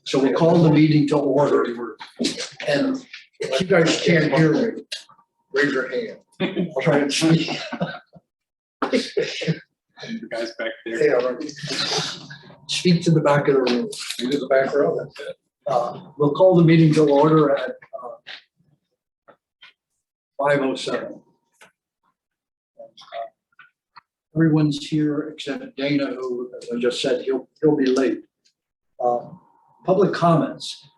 So we'll call the meeting to order. And if you guys can't hear me, raise your hand. I'll try and speak. The guys back there. Yeah, right. Speak to the back of the room. Into the back row, that's it. We'll call the meeting to order at 5:07. Everyone's here except Dana, who, as I just said, he'll be late. Public comments.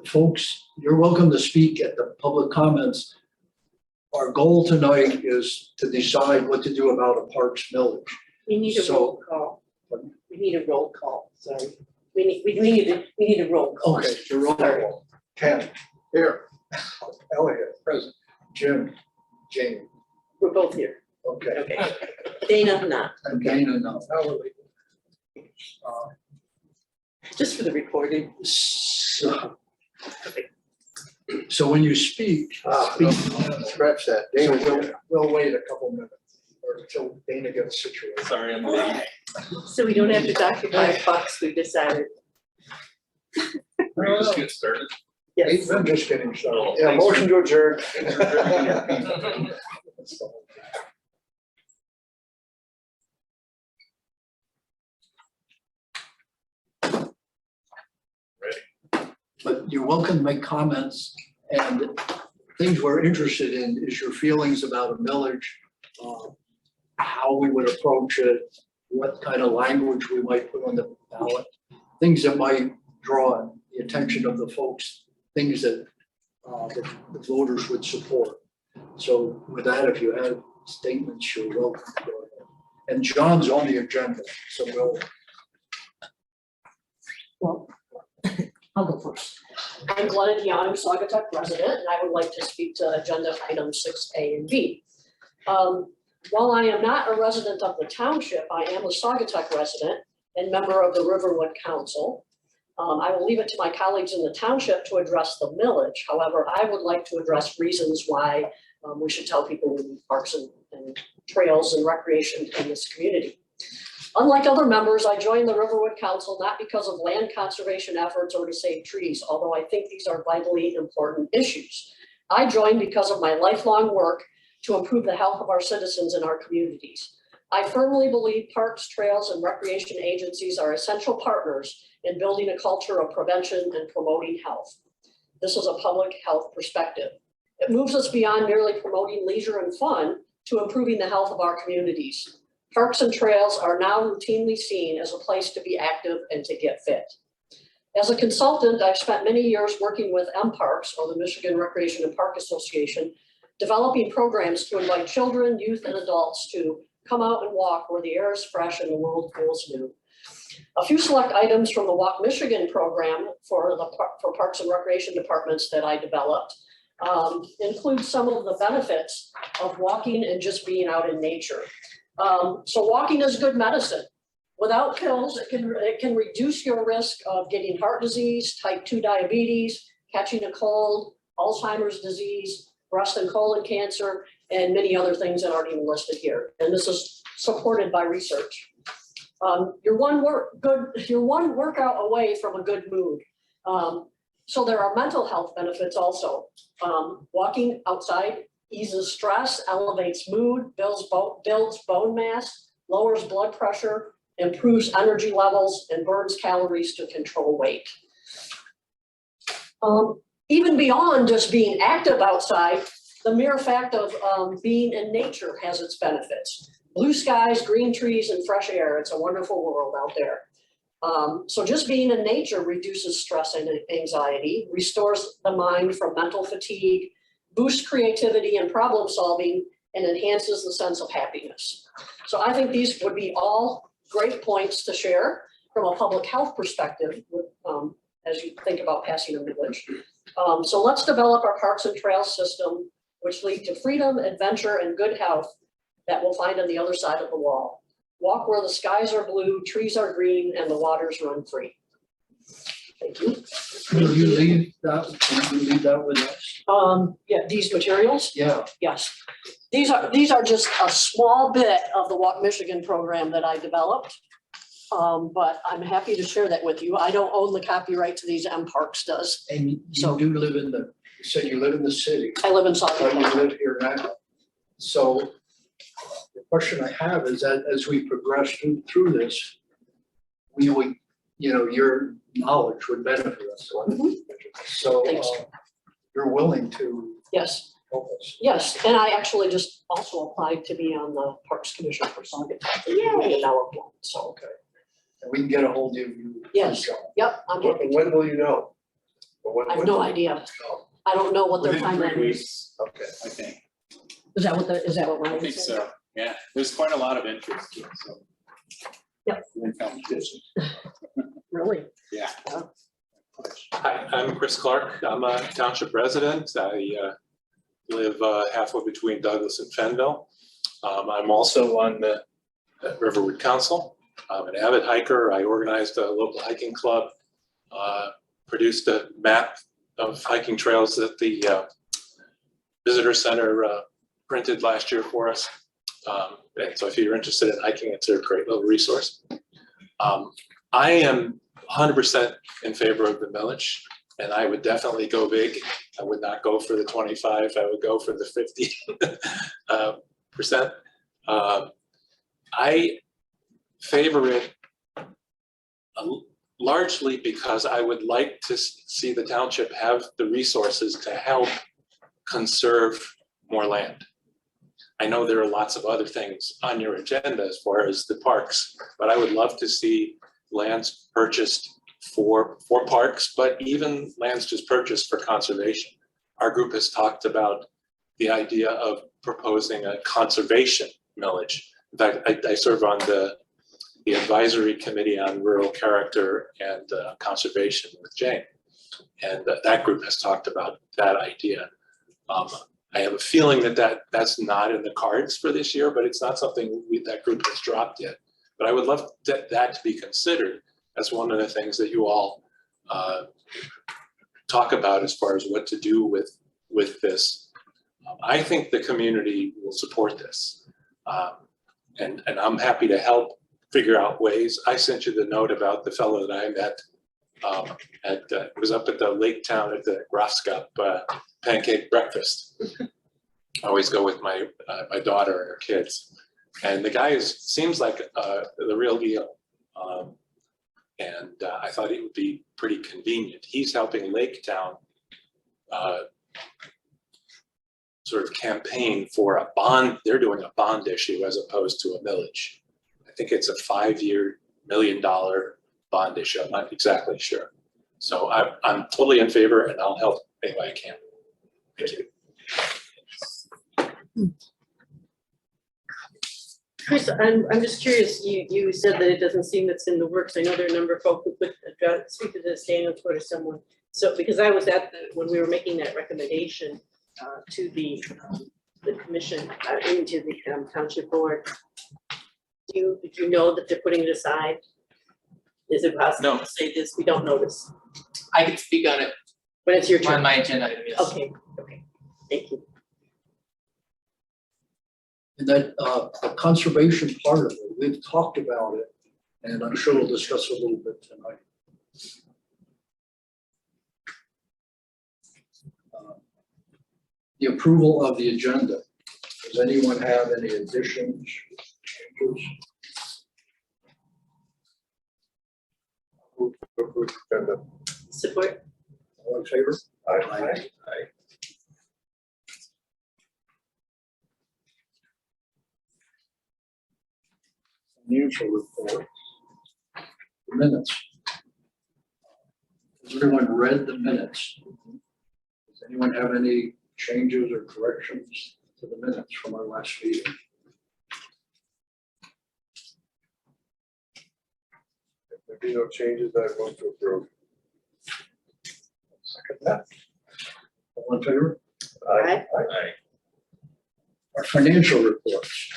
Folks, you're welcome to speak at the public comments. Our goal tonight is to decide what to do about a parks millage. We need a roll call. We need a roll call, sorry. We need a roll call. Okay, the roll call. Ken, here. Elliot, present. Jim, Jamie. We're both here. Okay. Okay. Dana, not. And Dana, no. Just for the recording. So when you speak, Scratch that. Dana, we'll wait a couple minutes or until Dana gets situated. Sorry, I'm late. So we don't have to occupy a box, we decided. Ready to just get started? Yes. I'm just getting started. yeah, motion to adjourn. But you're welcome to make comments, and things we're interested in is your feelings about a millage, how we would approach it, what kind of language we might put on the ballot, things that might draw the attention of the folks, things that the voters would support. So with that, if you have statements, you're welcome to go ahead. And John's on the agenda, so Well, I'll go first. I'm Glenna Young, Saugatuck resident, and I would like to speak to agenda items 6A and B. While I am not a resident of the township, I am a Saugatuck resident and member of the Riverwood Council. I will leave it to my colleagues in the township to address the millage. However, I would like to address reasons why we should tell people we need parks and trails and recreation in this community. Unlike other members, I joined the Riverwood Council not because of land conservation efforts or to save trees, although I think these are vitally important issues. I joined because of my lifelong work to improve the health of our citizens in our communities. I firmly believe parks, trails, and recreation agencies are essential partners in building a culture of prevention and promoting health. This is a public health perspective. It moves us beyond merely promoting leisure and fun to improving the health of our communities. Parks and trails are now routinely seen as a place to be active and to get fit. As a consultant, I've spent many years working with MParks, or the Michigan Recreation and Park Association, developing programs to invite children, youth, and adults to come out and walk where the air is fresh and the world feels new. A few select items from the Walk Michigan program for Parks and Recreation departments that I developed include some of the benefits of walking and just being out in nature. So walking is good medicine. Without pills, it can reduce your risk of getting heart disease, type 2 diabetes, catching a cold, Alzheimer's disease, breast and colon cancer, and many other things that aren't even listed here. And this is supported by research. You're one workout away from a good mood. So there are mental health benefits also. Walking outside eases stress, elevates mood, builds bone mass, lowers blood pressure, improves energy levels, and burns calories to control weight. Even beyond just being active outside, the mere fact of being in nature has its benefits. Blue skies, green trees, and fresh air. It's a wonderful world out there. So just being in nature reduces stress and anxiety, restores the mind from mental fatigue, boosts creativity and problem solving, and enhances the sense of happiness. So I think these would be all great points to share from a public health perspective as you think about passing a millage. So let's develop our parks and trails system, which lead to freedom, adventure, and good health that we'll find on the other side of the wall. Walk where the skies are blue, trees are green, and the waters run free. Thank you. will you leave that with us? Yeah, these materials? Yeah. Yes. These are just a small bit of the Walk Michigan program that I developed. but I'm happy to share that with you. I don't own the copyright to these, M Parks does. And you So- do live in you said you live in the city, I live in but you Saugatuck. live here now. So the question I have is that as we progress through this, we would, your knowledge would benefit us. So Thanks. you're willing to Yes, help us. yes, and I actually just also applied to be on the Parks Commission for Saugatuck. Yay. So, Okay. And we can get a hold of you. Yes. yep, I'm happy. When will you know? Or when- I have no idea. I don't know what their Within 3 timeline is. weeks, Okay. I think. Is that what I Ryan think said? so, yeah. There's quite a lot of interest, so. Yep. In competition, Really? yeah. Hi, I'm Chris Clark. I'm a township resident. I live halfway between Douglas and Fenville. I'm also on the Riverwood Council. I'm an avid hiker. I organized a local hiking club, produced a map of hiking trails that the visitor center printed last year for us. And so if you're interested in hiking, it's a great little resource. I am 100% in favor of the millage, and I would definitely go big. I would not go for the 25, I would go for the 50%. I favor it largely because I would like to see the township have the resources to help conserve more land. I know there are lots of other things on your agenda as far as the parks, but I would love to see lands purchased for parks, but even lands just purchased for conservation. Our group has talked about the idea of proposing a conservation millage. In fact, I serve on the advisory committee on rural character and conservation with Jane. And that group has talked about that idea. I have a feeling that's not in the cards for this year, but it's not something that group has dropped yet. But I would love that to be considered as one of the things that you all talk about as far as what to do with this. I think the community will support this. And I'm happy to help figure out ways. I sent you the note about the fellow that I met it was up at the lake town at the Grafskap pancake breakfast. I always go with my daughter and her kids. And the guy seems like the real deal. And I thought it would be pretty convenient. He's helping Lake Town sort of campaign for a bond. They're doing a bond issue as opposed to a millage. I think it's a 5-year $1 million bond issue. I'm not exactly sure. So I'm totally in favor, and I'll help any way I can. Thank you. Chris, I'm just curious, you said that it doesn't seem that's in the works. I know there are a number of folks who could speak to this, Daniel, or someone. So, because I was at when we were making that recommendation to the commission, into the township board. Do you know that they're putting it aside? Is it possible No. to say this? We don't know this, I can speak on it but it's your on turn. my agenda item, yes. Okay, thank you. And that the conservation part of it, we've talked about it, and I'm sure we'll discuss a little bit tonight. The approval of the agenda. Does anyone have any additions, changes? Support. All in favor? Aye. Financial report. The minutes. Has everyone read the minutes? Does anyone have any changes or corrections to the minutes from our last meeting? If there be no changes, I vote to approve. Second that. All in favor? Aye. Our financial reports.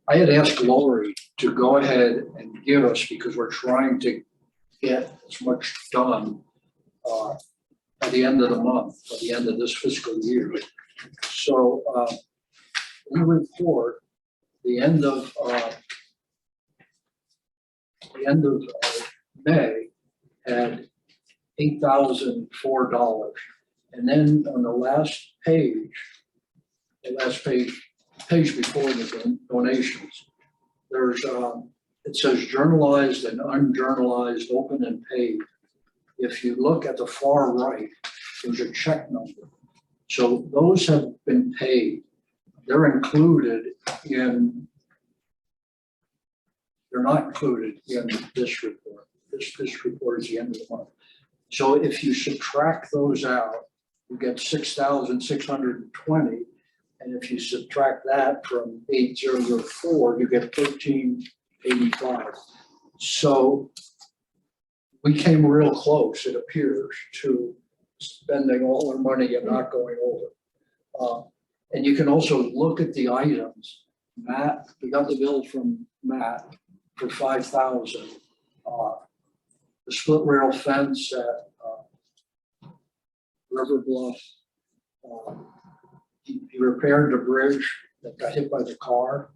I had asked Lori to go ahead and give us, because we're trying to get as much done at the end of the month, at the end of this fiscal year. So we report the end of end of May had $8,004. And then on the last page before the donations, there's, it says journalized and unjournalized, open and paid. If you look at the far right, there's a check number. So those have been paid. They're included in, they're not included in this report. This report is the end of the month. So if you subtract those out, you get 6,620. And if you subtract that from 8,004, you get 1,385. So we came real close, it appears, to spending all our money and not going over. And you can also look at the items. Matt, we got the bill from Matt for 5,000. The split rail fence at River Bluff. He repaired the bridge that got hit by the car.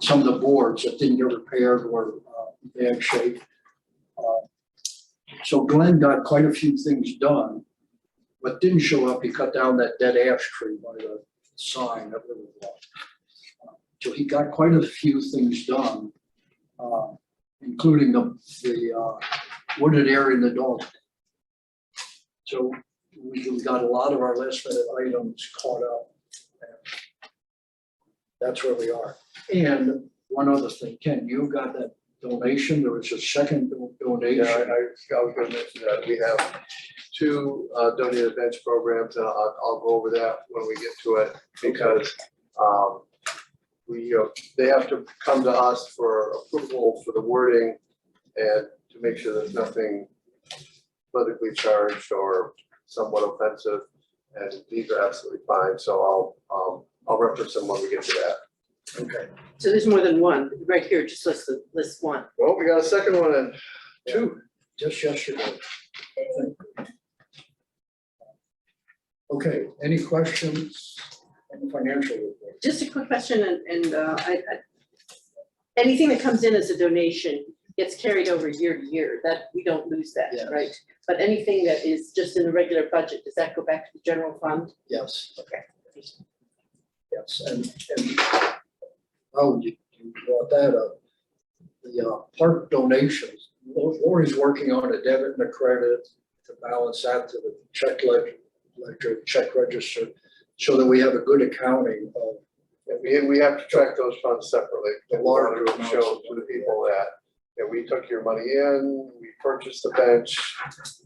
Some of the boards that didn't get repaired were in bad shape. So Glenn got quite a few things done. What didn't show up, he cut down that dead ash tree by the sign that River Bluff. So he got quite a few things done, including the wooded area in the dog. So we got a lot of our last minute items caught up. That's where we are. And one other thing, Ken, you got that donation, there was a second donation. Yeah, I was gonna mention that. We have two donated bench programs, and I'll go over that when we get to it, because they have to come to us for approval for the wording and to make sure there's nothing politically charged or somewhat offensive, and these are absolutely fine, so I'll reference them when we get to that. Okay. So there's more than one, right here, just list one. Well, we got a second one and two. Just yesterday. Okay, any questions on the financial report? Just a quick question, and anything that comes in as a donation gets carried over year to year, that we don't lose that, Yes. right? But anything that is just in the regular budget, does that go back to the general fund? Yes, Okay. yes, and oh, you brought that up. The park donations, Lori's working on a debit and a credit to balance that to the check ledger, check register, so that we have a good accounting of. We have to track those funds separately. The We want larger to amounts show of to the money. people that we took your money in, we purchased the bench,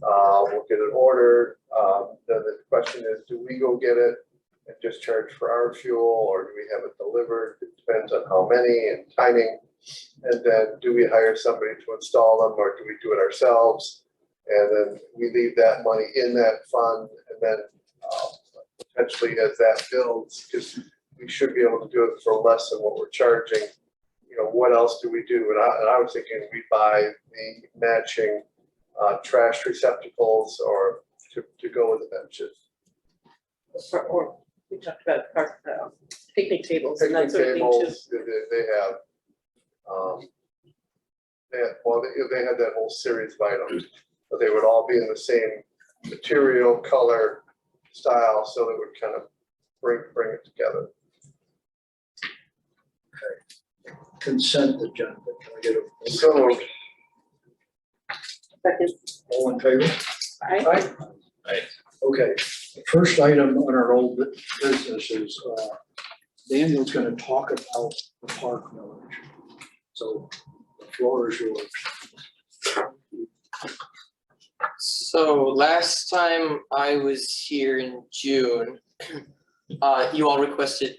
we'll get it ordered. Then the question is, do we go get it and just charge for our fuel, or do we have it delivered? It depends on how many and timing. And then do we hire somebody to install them, or do we do it ourselves? And then we leave that money in that fund, and then potentially as that builds, because we should be able to do it for less than what we're charging. What else do we do? And I was thinking we buy the matching trash receptacles or to go with the benches. Or we talked about park, picnic tables and Picnic that sort of thing too. tables, they have, they had that whole series of items, but they would all be in the same material, color, style, so they would kind of bring it together. Consent agenda, can I get a? So moved. Second, All in favor? right? Okay, the first item on our old business is, Daniel's gonna talk about the park village. So the floor is yours. So last time I was here in June, you all requested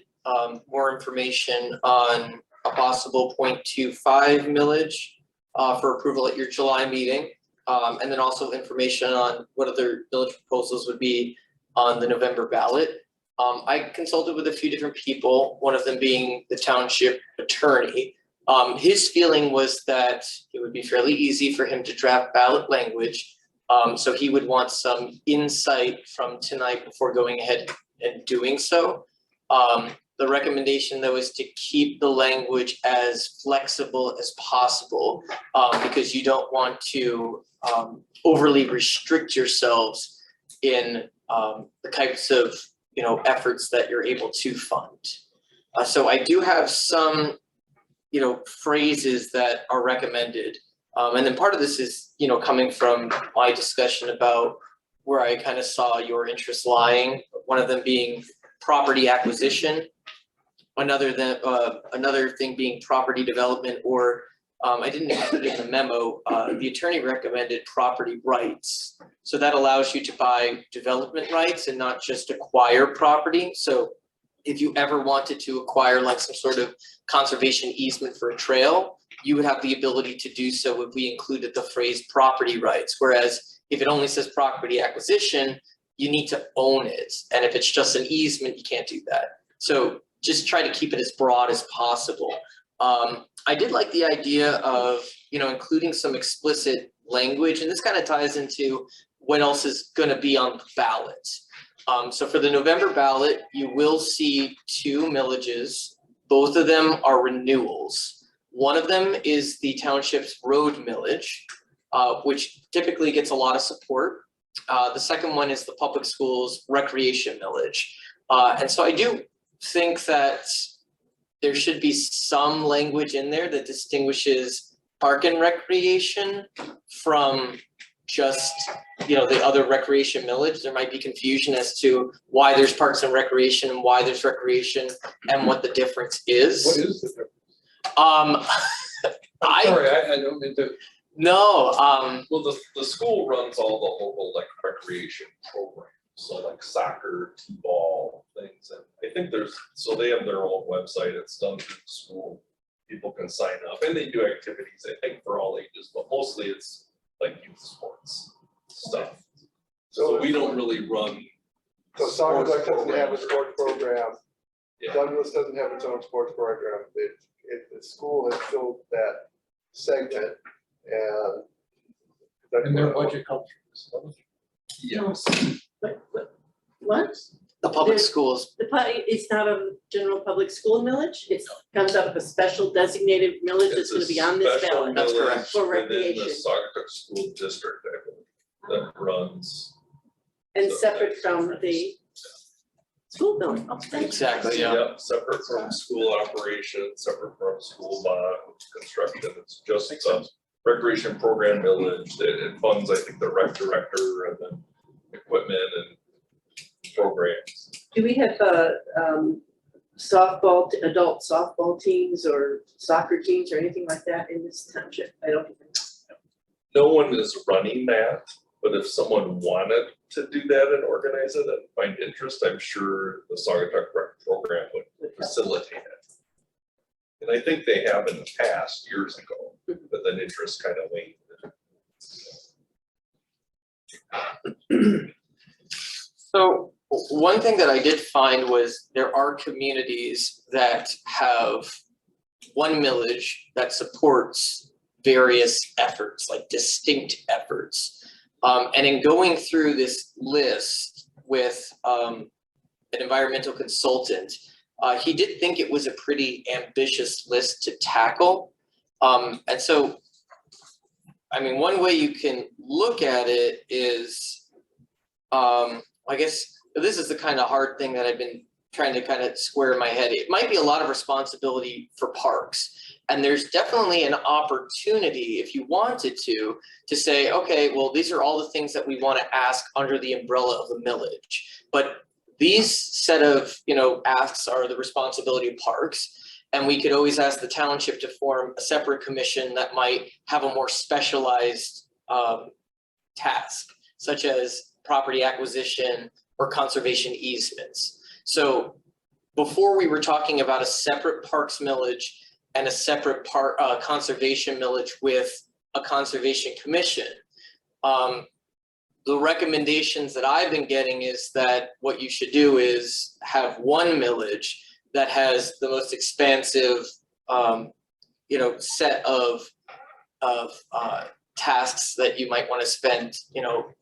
more information on a possible 0.25 millage for approval at your July meeting. And then also information on what other village proposals would be on the November ballot. I consulted with a few different people, one of them being the township attorney. His feeling was that it would be fairly easy for him to draft ballot language. So he would want some insight from tonight before going ahead and doing so. the recommendation though is to keep the language as flexible as possible, because you don't want to overly restrict yourselves in the types of, you know, efforts that you're able to fund. So I do have some, you know, phrases that are recommended. And then part of this is, you know, coming from my discussion about where I kind of saw your interest lying, one of them being property acquisition, another thing being property development, or I didn't put it in the memo, the attorney recommended property rights. So that allows you to buy development rights and not just acquire property. So if you ever wanted to acquire like some sort of conservation easement for a trail, you would have the ability to do so if we included the phrase property rights. Whereas if it only says property acquisition, you need to own it. And if it's just an easement, you can't do that. So just try to keep it as broad as possible. I did like the idea of, you know, including some explicit language, and this kind of ties into what else is going to be on the ballot. So for the November ballot, you will see 2 millages. Both of them are renewals. One of them is the township's road millage, which typically gets a lot of support. The second one is the public schools recreation millage. And so I do think that there should be some language in there that distinguishes park and recreation from just, you know, the other recreation millage. There might be confusion as to why there's parks and recreation and why there's recreation and what the difference is. What is the difference? Sorry, I don't mean to, No, well, the school runs all the local like recreation programs, so like soccer, t-ball, things, and I think so they have their own website, it's done through the school. People can sign up, and they do activities, I think, for all ages, but mostly it's like youth sports stuff. So we don't really run. So Saugatuck doesn't have a sports program. Yeah. Douglas doesn't have its own sports program. The school has filled that segment and. And their budget comes from this. Yes. What? the public There's- schools, It's not a general public school millage, it comes out of a special designated millage that's gonna be on this ballot. That's correct. For Within the recreation. Saugatuck School District, I believe, that runs. And separate from the school building. Oh, thank you. exactly, yeah. Yep, separate from school operations, separate from school construction, it's just a recreation program millage, it funds, I think, the rec director and then equipment and programs. Do we have adult softball teams or soccer teams or anything like that in this township? I don't even know. No one is running that, but if someone wanted to do that and organize it and find interest, I'm sure the Saugatuck Rec program would facilitate it. And I think they have in the past, years ago, but then interest kind of waned. So one thing that I did find was there are communities that have one millage that supports various efforts, like distinct efforts. And in going through this list with an environmental consultant, he did think it was a pretty ambitious list to tackle. And so, I mean, one way you can look at it is, I guess this is the kind of hard thing that I've been trying to kind of square in my head. It might be a lot of responsibility for parks. And there's definitely an opportunity, if you wanted to say, okay, well, these are all the things that we want to ask under the umbrella of the millage. But these set of, asks are the responsibility of parks. And we could always ask the township to form a separate commission that might have a more specialized task, such as property acquisition or conservation easements. So before we were talking about a separate parks millage and a separate conservation millage with a conservation commission. The recommendations that I've been getting is that what you should do is have one millage that has the most expansive, set of tasks that you might want to spend,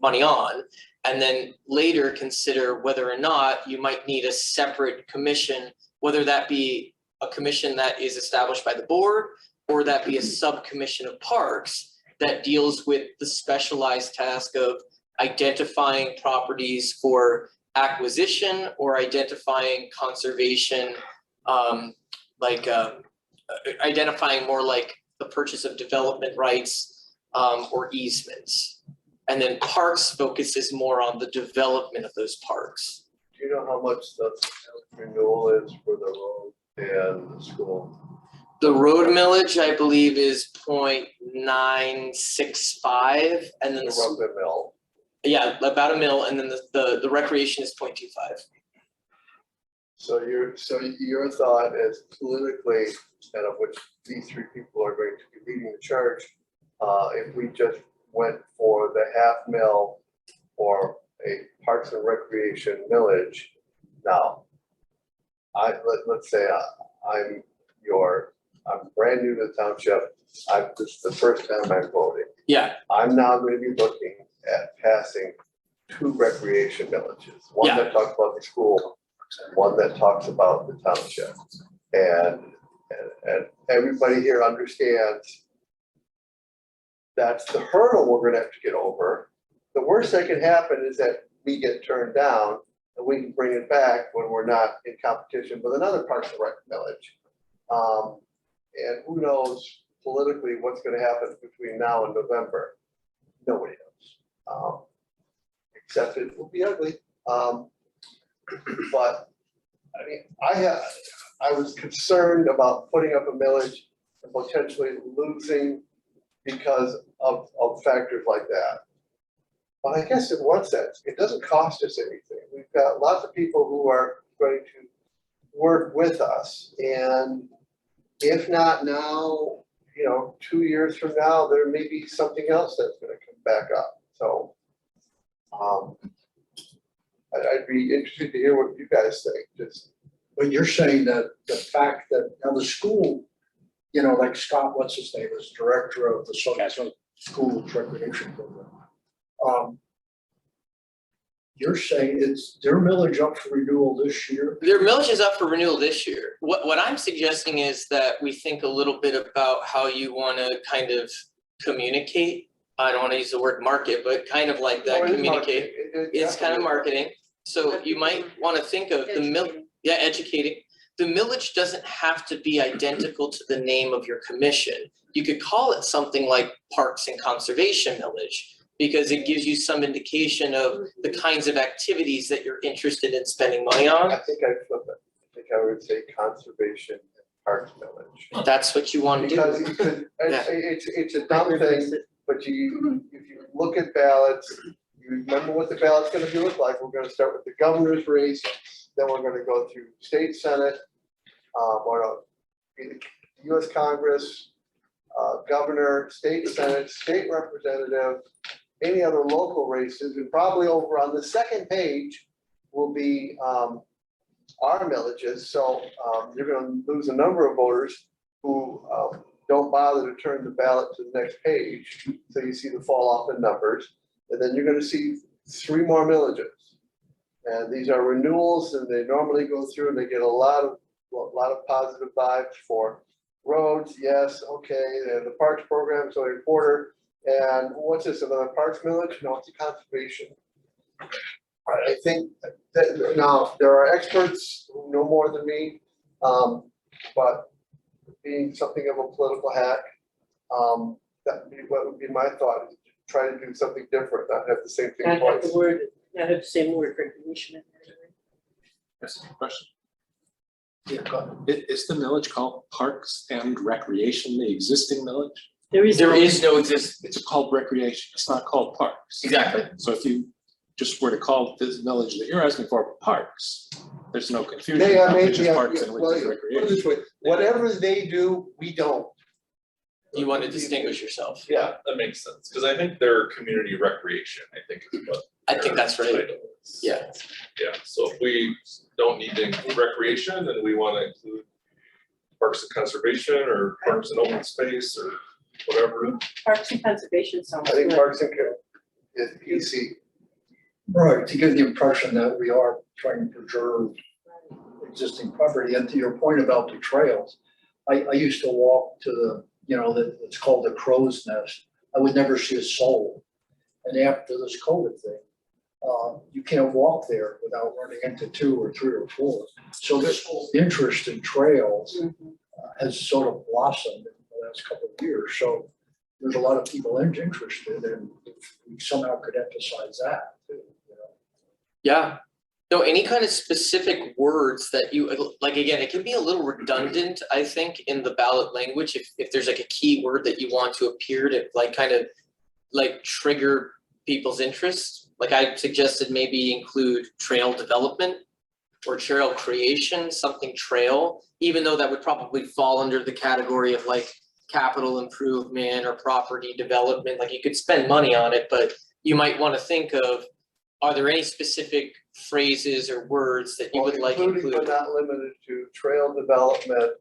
money on, and then later consider whether or not you might need a separate commission whether that be a commission that is established by the board or that be a subcommission of parks that deals with the specialized task of identifying properties for acquisition or identifying conservation, identifying more like the purchase of development rights or easements. And then parks focuses more on the development of those parks. Do you know how much the renewal is for the road and the school? The road millage, I believe, is 0.965, and then Roughly a mill. yeah, about a mil, and then the recreation is 0.25. So your thought is politically, and of which these three people are going to be leading the charge, if we just went for the half mil or a Parks and Recreation millage. Now, let's say I'm brand new to the township. This is the first time I'm voting. Yeah, I'm now going to be looking at passing 2 recreation villages. One that talks about the school, and one that talks about the township. And everybody here understands that's the hurdle we're gonna have to get over. The worst that can happen is that we get turned down and we can bring it back when we're not in competition with another Parks and Rec village. And who knows politically what's gonna happen between now and November? Nobody knows. Except it will be ugly. But I mean, I was concerned about putting up a millage and potentially losing because of factors like that. But I guess in one sense, it doesn't cost us anything. We've got lots of people who are going to work with us, and if not now, 2 years from now, there may be something else that's going to come back up. So I'd be interested to hear what you guys think. But you're saying that the fact that now the school, like Scott, what's his name, is director of the Saugatuck School's recreation program. You're saying it's their millage up for renewal this year? their millage is up for renewal this year. What I'm suggesting is that we think a little bit about how you want to kind of communicate. I don't want to use the word market, but kind of like that, communicate. It's kind of marketing. So you might want to think of the mill, educating. The millage doesn't have to be identical to the name of your commission. You could call it something like Parks and Conservation millage, because it gives you some indication of the kinds of activities that you're interested in spending money on. I think I'd flip it. I think I would say Conservation and Parks village. That's what you want to do. Because it's a dumb thing, but if you look at ballots, you remember what the ballot's gonna look like. We're gonna start with the governor's race, then we're gonna go through state senate, US Congress, governor, state senate, state representative, any other local races, and probably over on the second page will be our millages. So you're gonna lose a number of voters who don't bother to turn the ballot to the next page. So you see the fall off in numbers. And then you're gonna see 3 more millages. And these are renewals, and they normally go through and they get a lot of positive vibes for roads. Yes, okay, and the parks program, so a reporter. And what's this, another parks millage? No, it's a conservation. I think that now there are experts who know more than me, but being something of a political hack, that would be what would be my thought, is to try to do something different, not have the same thing Not have twice. not have the same word recognition in there. That's a question. Yeah, go ahead. Is the millage called Parks and Recreation, the existing millage? There is no exist. It's called recreation, it's not called parks. Exactly. So if you just were to call this millage that you're asking for parks, there's no confusion. They are It's just maybe, parks and well, put it recreation. this way, whatever they do, we don't. You want to distinguish yourself. Yeah, that makes sense, because I think their community recreation, I think is what. I think that's their right. title is. Yeah. Yeah, so if we don't need to include recreation, then we want to include parks and conservation or parks and open space or whatever. Parks and Conservation sounds I think good. Parks and is PC. Right, to give the impression that we are trying to preserve existing property. And to your point about the trails, I used to walk to the, it's called the Crow's Nest. I would never see a soul. And after this COVID thing, you can't walk there without running into 2 or 3 or 4. So this whole interest in trails has sort of blossomed in the last couple of years. So there's a lot of people interested, and if we somehow could emphasize that too, Yeah. No, any kind of specific words that you, like, again, it can be a little redundant, I think, in the ballot language, if there's like a key word that you want to appear to like kind of like trigger people's interest. Like I suggested maybe include trail development or trail creation, something trail, even though that would probably fall under the category of like capital improvement or property development. Like you could spend money on it, but you might want to think of, are there any specific phrases or words that you would like including but included? not limited to trail development,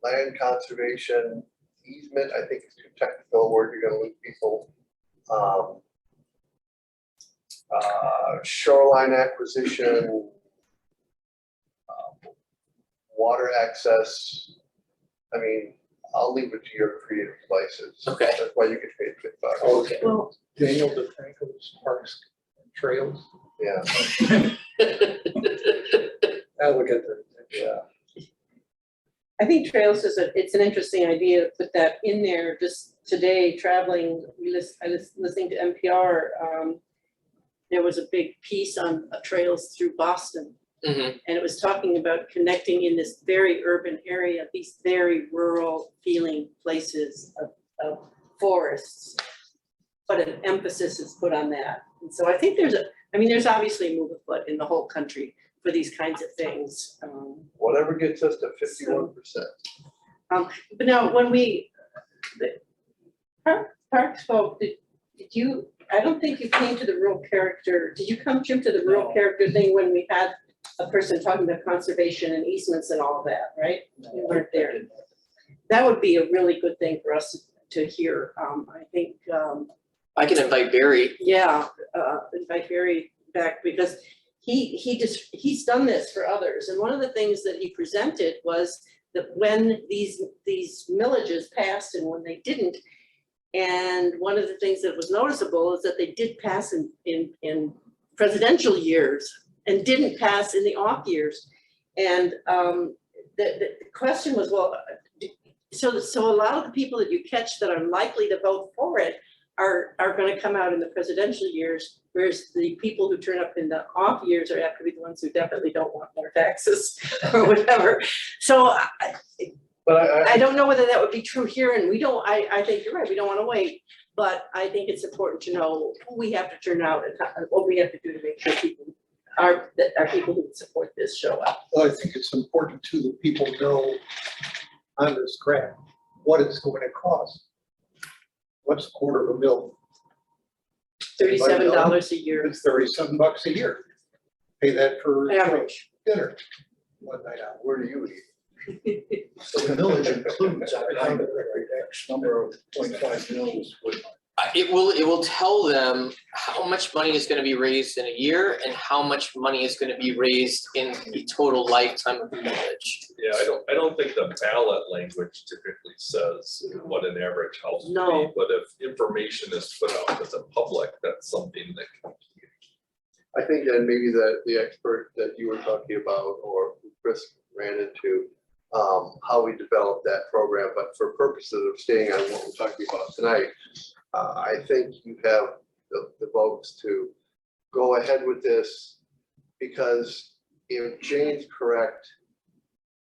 land conservation, easement, I think is too technical a word, you're gonna lose people. Shoreline acquisition, water access. I mean, I'll leave it to your creative devices. Okay. That's why you get paid $50. Okay. Well, Daniel DeFranco's Parks and Trails. Yeah, I look at the, yeah. I think trails it's an interesting idea to put that in there. Just today, traveling, I was listening to NPR. There was a big piece on trails through Boston. Mhm. And it was talking about connecting in this very urban area, these very rural feeling places of forests. But an emphasis is put on that. And so I think there's obviously a move afoot in the whole country for these kinds of things. Whatever gets us to 51%. But now, when Park spoke, did you, I don't think you came to the rural character, did you come, Jim, to the rural character thing when we had a person talking about conservation and easements and all of that, right? You weren't there. That would be a really good thing for us to hear. I think, I can invite Barry. yeah, invite Barry back, because he's done this for others. And one of the things that he presented was that when these millages passed and when they didn't, and one of the things that was noticeable is that they did pass in presidential years and didn't pass in the off years. And the question was, well, so a lot of the people that you catch that are likely to vote for it are going to come out in the presidential years, whereas the people who turn up in the off years are apt to be the ones who definitely don't want more taxes or whatever. So But I don't know whether that would be true here, and I think you're right, we don't want to wait, but I think it's important to know who we have to turn out and what we have to do to make sure people that are people who support this show up. Well, I think it's important too that people know on this graph what it's going to cost. What's $250,000? $37 a year It's $37 a year. Pay that for average. dinner one night out. where do you eat? so the village includes that kind of X number of 0.5 mils. It will tell them how much money is going to be raised in a year and how much money is going to be raised in the total lifetime of the village. Yeah, I don't think the ballot language typically says what an average house would be, No. but if information is put out to the public, that's something that can. I think that maybe the expert that you were talking about, or Chris ran into, how we developed that program, but for purposes of staying on what we're talking about tonight, I think you have the votes to go ahead with this, because if Jane's correct,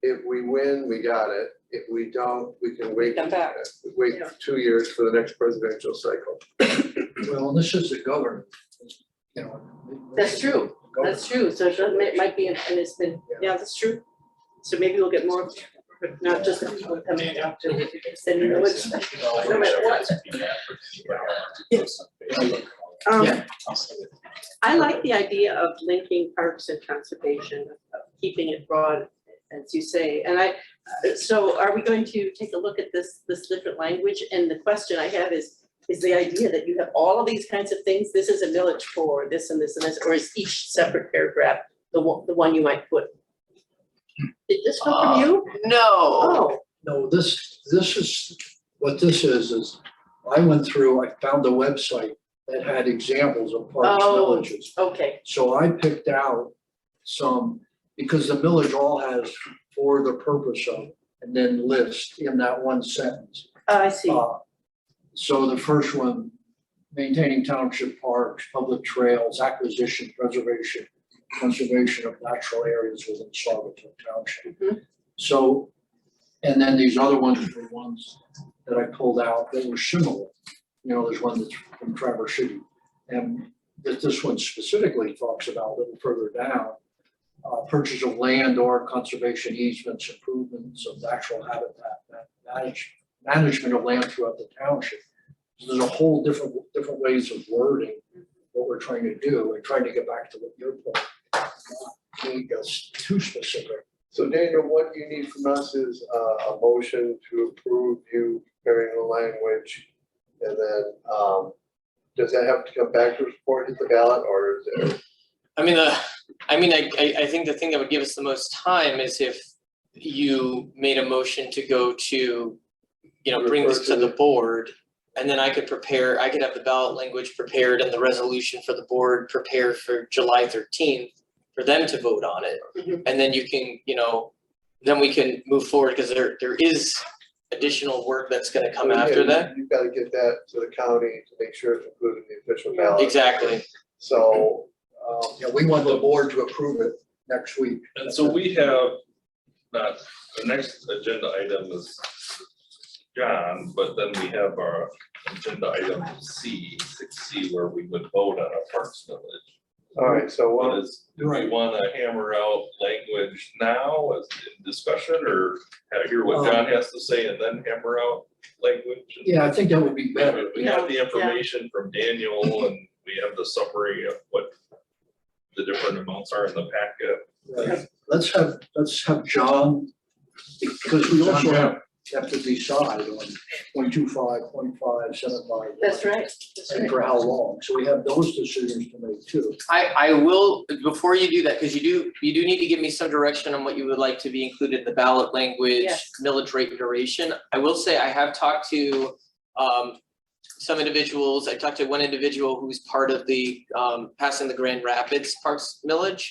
if we win, we got it. If we don't, we can wait. Come back. Wait Yeah. 2 years for the next presidential cycle. Well, and this is the government, That's true, that's true, so it might be, and it's been, yeah, that's true. So maybe we'll get more, but not just the people coming out to send in the woods, no matter what. I like the idea of linking parks and conservation, of keeping it broad, as you say, and so are we going to take a look at this different language? And the question I have is the idea that you have all of these kinds of things, this is a millage for this and this and this, or is each separate paragraph the one you might put. Did this come from you? No, Oh, No, this is, what this is I went through, I found a website that had examples of parks, Oh. villages. okay, So I picked out some, because the village all has for the purpose of, and then list in that one sentence. I see. So the first one, maintaining township parks, public trails, acquisition, preservation, conservation of natural areas within Saugatuck Township. Mhm. So, and then these other ones were ones that I pulled out that were similar. You know, there's one that's from Traverse City. And this one specifically talks about a little further down, purchase of land or conservation easements, improvements of natural habitat, management of land throughout the township. So there's a whole different ways of wording what we're trying to do and trying to get back to what your point, not make us too specific. So Daniel, what you need from us is a motion to approve you preparing the language. And then, does that have to come back to report hit the ballot, or is it? I think the thing that would give us the most time is if you made a motion to go to, bring this to the board. And then I could have the ballot language prepared and the resolution for the board prepared for July 13th for them to vote on it. Mhm. And then you can, then we can move forward because there is additional work that's gonna come So, yeah, after that. You've got to get that to the county to make sure it's included in the official ballot. Exactly. So, Yeah, we want the board to approve it next week. And so we have, not, the next agenda item is John, but then we have our agenda item C, 6C, where we would vote on a parks village. all right, so What what is, do we want to hammer out language now as in discussion, or hear what John has to say and then hammer out language? Yeah, I think that would be better. We have the information from Daniel and we have the summary of what the different amounts are in the packet. Right. Let's have John, because we also have to decide on 0.25, 0.5, 75. That's right, that's And right. for how long, so we have those decisions to make too. I will, before you do that, because you do need to give me some direction on what you would like to be included in the ballot language, Yes. millage rate duration. I will say I have talked to some individuals. I talked to one individual who's part of the passing the Grand Rapids Parks millage.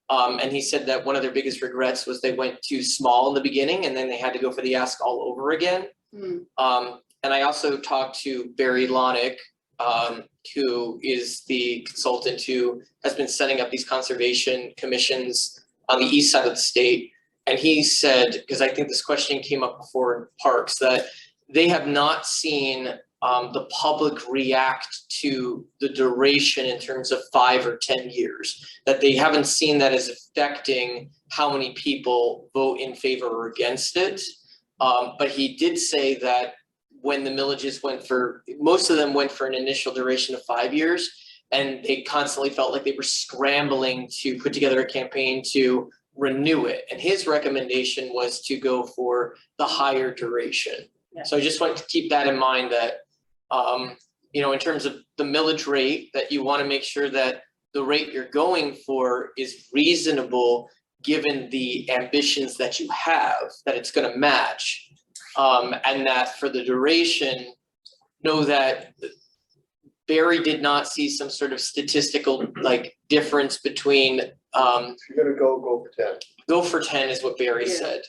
And he said that one of their biggest regrets was they went too small in the beginning and then they had to go for the ask all over again. Hmm. And I also talked to Barry Lonick, who is the consultant who has been setting up these conservation commissions on the east side of the state. And he said, because I think this question came up before in parks, that they have not seen the public react to the duration in terms of 5 or 10 years, that they haven't seen that as affecting how many people vote in favor or against it. But he did say that when the millages most of them went for an initial duration of 5 years, and they constantly felt like they were scrambling to put together a campaign to renew it. And his recommendation was to go for the higher duration. Yeah. So I just want to keep that in mind that, in terms of the millage rate, that you want to make sure that the rate you're going for is reasonable given the ambitions that you have, that it's going to match. And that for the duration, know that Barry did not see some sort of statistical difference between, if you're gonna go for 10. go for 10 is what Barry Yeah. said.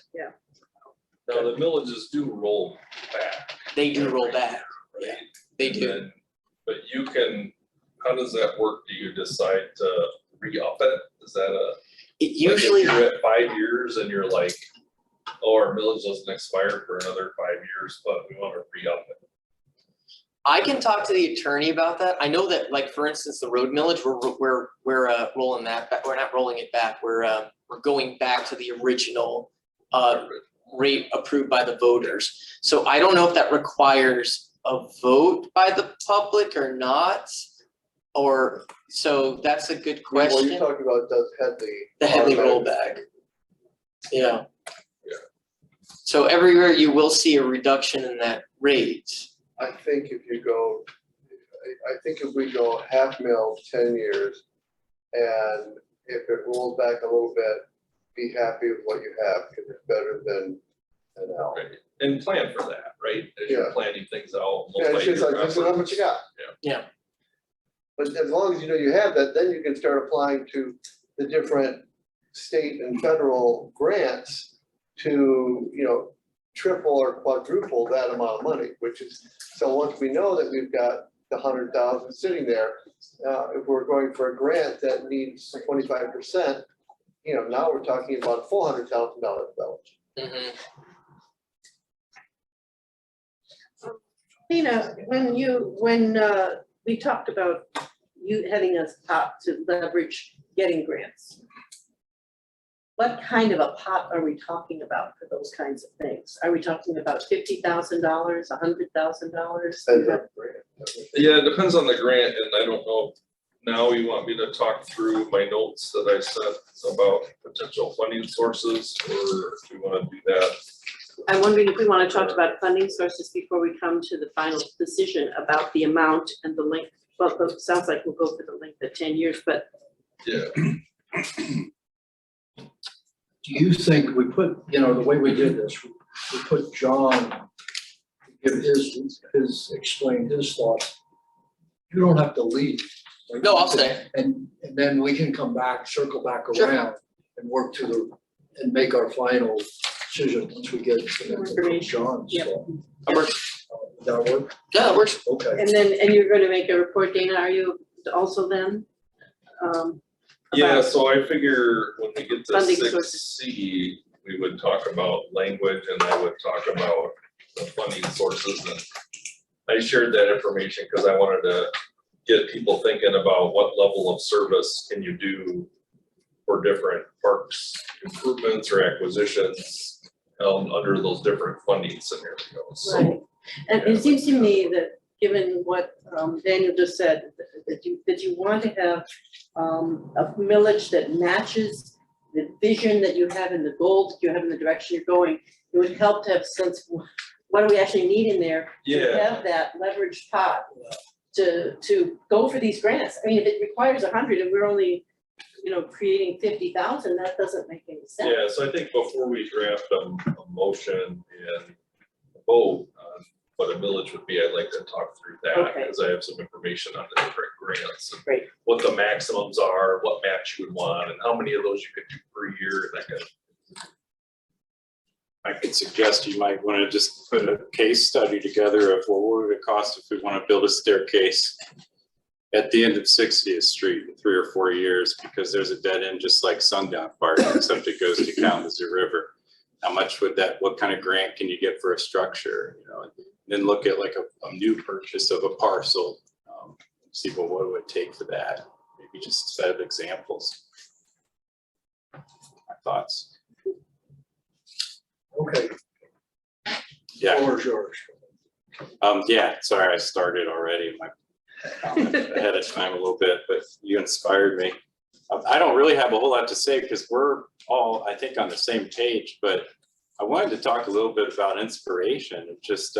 Now, the millages do roll back. They do roll back. Right? Yeah, they And do. then- But you can, how does that work? Do you decide to re-up it? Is that It usually, like if you're at 5 years and you're like, oh, our millage doesn't expire for another 5 years, but we want to re-up it. I can talk to the attorney about that. I know that, for instance, the road millage, we're rolling that back. We're not rolling it back. We're going back to the original rate approved by the voters. So I don't know if that requires a vote by the public or not. Or, so that's a good What question. you're talking about does Headley. The Headley rollback. Yeah. So everywhere you will see a reduction in that rate. I think if you go, I think if we go half mil, 10 years, and if it rolls back a little bit, be happy with what you have, because it's better than L. Right. And plan for that, right? As you're Yeah. planning things out. Yeah, it's just like, multi-year this is how much you got. Yeah. But as long as you know you have that, then you can start applying to the different state and federal grants to, triple or quadruple that amount of money, which is, so once we know that we've got the 100,000 sitting there, if we're going for a grant that needs 25%, now we're talking about a $400,000 village. Mhm. Tina, when we talked about you having a pot to leverage getting grants, what kind of a pot are we talking about for those kinds of things? Are we talking about $50,000, $100,000? Yeah, it depends on the grant, and I don't know, now you want me to talk through my notes that I sent about potential funding sources, or if you wanna do that? I'm wondering if we want to talk about funding sources before we come to the final decision about the amount and the length. Well, it sounds like we'll go for the length of 10 years, but Yeah, Do you think we put, the way we did this, we put John, give explain his thoughts. You don't have to leave. Like, No, I'll stay. And then we can come back, circle back Sure. around and work and make our final decision once we get to John. Yep. So, That works. does that work? Yeah, that works. Okay. and you're going to make a report, Dana, are you also then? yeah, About- so I figure when we get to Funding 6C, we would talk about language, and I would talk about the funding sources, and I shared that information because I wanted to get people thinking about what level of service can you do for different parks improvements or acquisitions under those different funding scenarios. So, Right, and it seems to me that given what Daniel just said, that you want to have a millage that matches the vision that you have and the goals you have in the direction you're going. It would help to have a sense of what do we actually need in there to Yeah. have that leveraged pot to go for these grants. I mean, if it requires 100 and we're only, creating 50,000, that doesn't make any sense. Yeah, so I think before we draft a motion and vote on what a village would be, I'd like to talk through that, Okay. because I have some information on the different grants. And Great. what the maximums are, what match you would want, and how many of those you could do per year, and that kind of. I could suggest you might want to just put a case study together of what would it cost if we want to build a staircase at the end of 60th Street in 3 or 4 years, because there's a dead end just like Sundown Park, except it goes to Kalamazoo River. How much would what kind of grant can you get for a structure, and then look at like a new purchase of a parcel, see what it would take for that, maybe just a set of examples. My thoughts. Okay. Yeah. Floor is yours. Yeah, sorry, I started already my comment ahead of time a little bit, but you inspired me. I don't really have a whole lot to say because we're all, I think, on the same page, but I wanted to talk a little bit about inspiration. Just,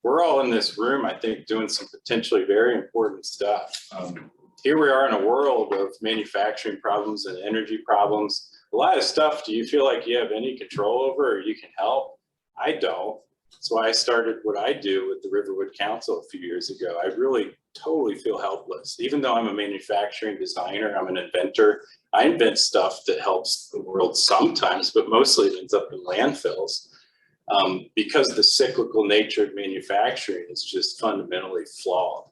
we're all in this room, I think, doing some potentially very important stuff. Here we are in a world of manufacturing problems and energy problems. A lot of stuff, do you feel like you have any control over or you can help? I don't. That's why I started what I do with the Riverwood Council a few years ago. I really totally feel helpless. Even though I'm a manufacturing designer, I'm an inventor. I invent stuff that helps the world sometimes, but mostly it ends up in landfills. Because the cyclical nature of manufacturing is just fundamentally flawed.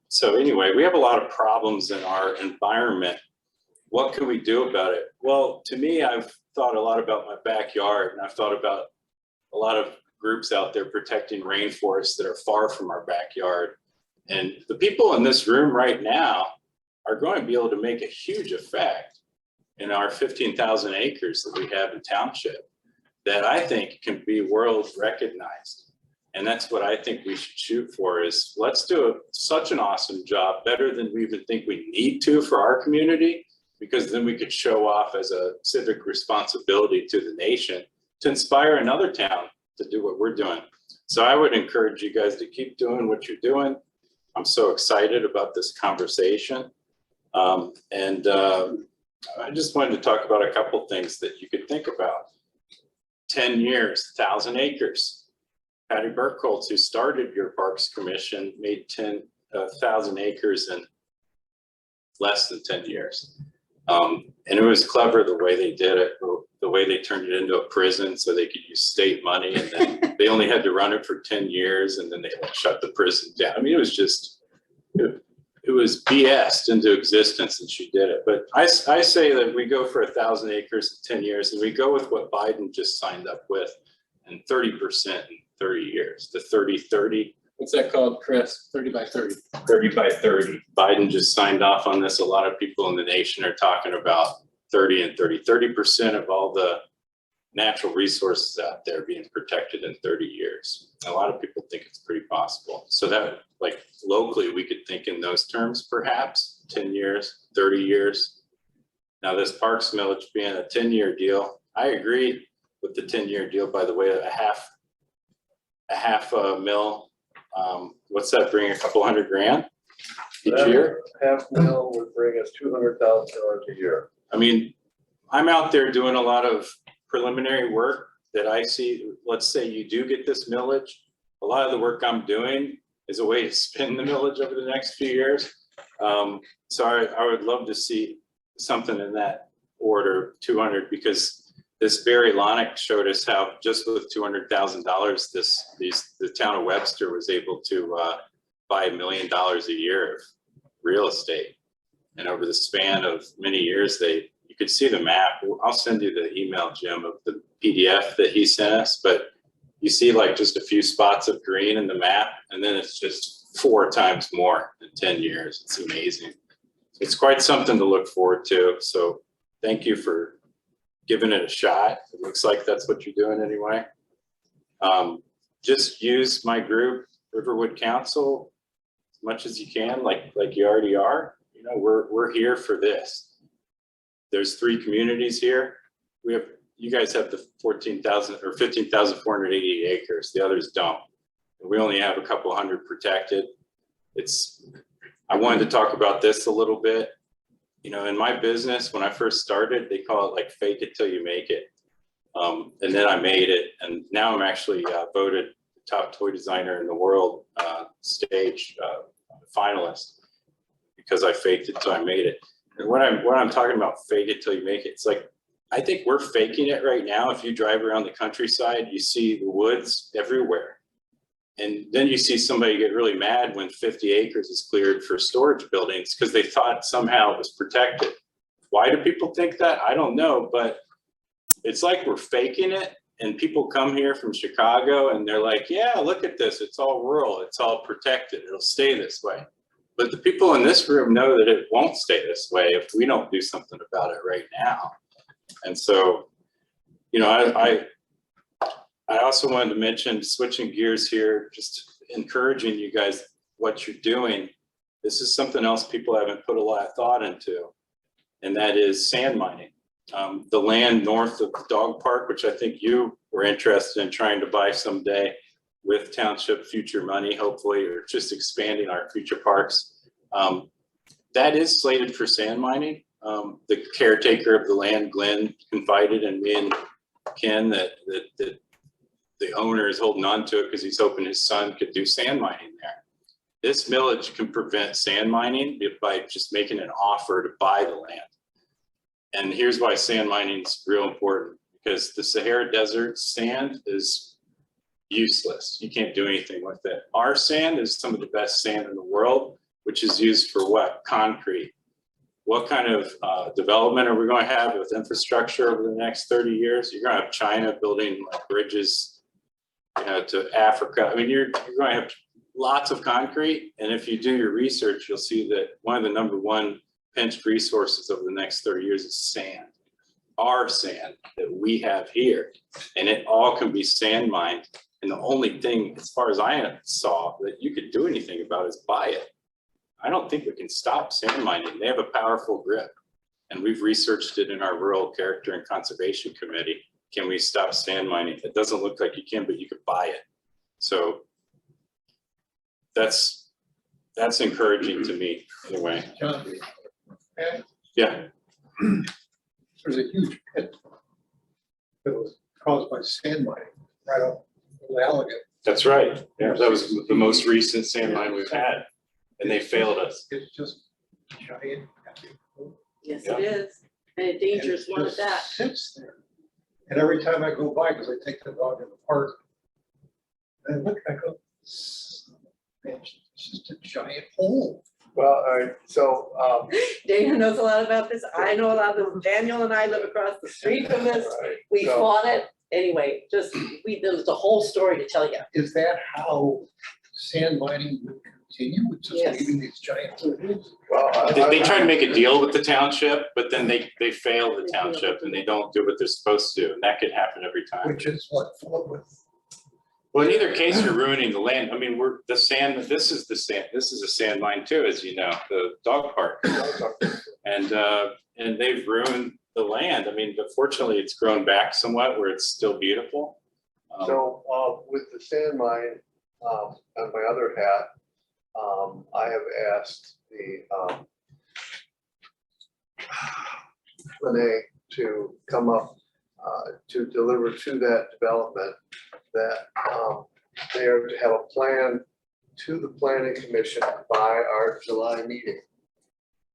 So anyway, we have a lot of problems in our environment. What can we do about it? Well, to me, I've thought a lot about my backyard, and I've thought about a lot of groups out there protecting rainforests that are far from our backyard. And the people in this room right now are going to be able to make a huge effect in our 15,000 acres that we have in township that I think can be world recognized. And that's what I think we should shoot for, is let's do such an awesome job, better than we even think we need to for our community, because then we could show off as a civic responsibility to the nation to inspire another town to do what we're doing. So I would encourage you guys to keep doing what you're doing. I'm so excited about this conversation. I just wanted to talk about a couple things that you could think about. 10 years, 1,000 acres. Patty Burkholz, who started your Parks Commission, made 1,000 acres in less than 10 years. And it was clever the way they did it, the way they turned it into a prison so they could use state money, and then they only had to run it for 10 years and then they shut the prison down. I mean, it was just, it was BS'd into existence and she did it. But I say that we go for 1,000 acres in 10 years and we go with what Biden just signed up with, and 30% in 30 years, the 30-30. What's that called, Chris? 30 by 30. 30 by 30. Biden just signed off on this. A lot of people in the nation are talking about 30 and 30. 30% of all the natural resources out there being protected in 30 years. A lot of people think it's pretty possible. So that, like, locally, we could think in those terms, perhaps 10 years, 30 years. Now this Parks millage being a 10-year deal, I agree with the 10-year deal, by the way, a half a mil. What's that bring, a couple $100 grand each year? $500,000 would bring us $200,000 a year. I mean, I'm out there doing a lot of preliminary work that I see. Let's say you do get this millage. A lot of the work I'm doing is a way to spin the millage over the next few years. So I would love to see something in that order, 200, because this Barry Lonick showed us how just with $200,000, the town of Webster was able to buy $1 million a year of real estate. And over the span of many years, you could see the map. I'll send you the email, Jim, of the PDF that he sent us, but you see like just a few spots of green in the map, and then it's just 4 times more in 10 years. It's amazing. It's quite something to look forward to. So thank you for giving it a shot. It looks like that's what you're doing anyway. Just use my group, Riverwood Council, as much as you can, like you already are. You know, we're here for this. There's 3 communities here. You guys have the 14,000 or 15,488 acres. The others don't. And we only have a couple hundred protected. I wanted to talk about this a little bit. You know, in my business, when I first started, they call it like fake it till you make it. And then I made it. And now I'm actually voted top toy designer in the world stage finalist because I faked it till I made it. And when I'm talking about fake it till you make it, it's like, I think we're faking it right now. If you drive around the countryside, you see the woods everywhere. And then you see somebody get really mad when 50 acres is cleared for storage buildings because they thought somehow it was protected. Why do people think that? I don't know, but it's like we're faking it. And people come here from Chicago and they're like, yeah, look at this. It's all rural. It's all protected. It'll stay this way. But the people in this room know that it won't stay this way if we don't do something about it right now. And so, you know, I also wanted to mention, switching gears here, just encouraging you guys, what you're doing. This is something else people haven't put a lot of thought into, and that is sand mining. The land north of the dog park, which I think you were interested in trying to buy someday with township future money, hopefully, or just expanding our future parks. That is slated for sand mining. The caretaker of the land, Glenn, confided in me and Ken that the owner is holding on to it because he's hoping his son could do sand mining there. This millage can prevent sand mining by just making an offer to buy the land. And here's why sand mining is real important, because the Sahara Desert sand is useless. You can't do anything with it. Our sand is some of the best sand in the world, which is used for what? Concrete. What kind of development are we going to have with infrastructure over the next 30 years? You're going to have China building like bridges, you know, to Africa. I mean, you're going to have lots of concrete. And if you do your research, you'll see that one of the #1 pinched resources over the next 30 years is sand. Our sand that we have here. And it all can be sand mined. And the only thing, as far as I saw, that you could do anything about is buy it. I don't think we can stop sand mining. They have a powerful grip. And we've researched it in our Rural Character and Conservation Committee. Can we stop sand mining? It doesn't look like you can, but you could buy it. So that's encouraging to me, anyway. John, And Yeah, there's a huge pit that was caused by sand mining right up the Allegan. That's right. Yeah, that was the most recent sand mine we've had, and they failed us. It's just giant. Yes, Yeah. it is, and a dangerous one at that. Sits there. And every time I go by, because I take the dog in the park, and I look, I go, man, it's just a giant hole. Well, all right, so, Dana knows a lot about this, I know a lot of this, Daniel and I live across the street from this, right, we so- fought it, anyway, just, there's a whole story to tell you. Is that how sand mining would continue, with just Yes. leaving these giant holes? well, they try to make a deal with the township, but then they fail the township and they don't do what they're supposed to, and that could happen every time. Which is what, full with. Well, in either case, you're ruining the land. I mean, this is a sand mine too, as you know, the dog park. And they've ruined the land. I mean, but fortunately, it's grown back somewhat where it's still beautiful. So, with the sand mine, on my other hat, I have asked the, Renee to come up, to deliver to that development that, they are to have a plan to the planning commission by our July meeting.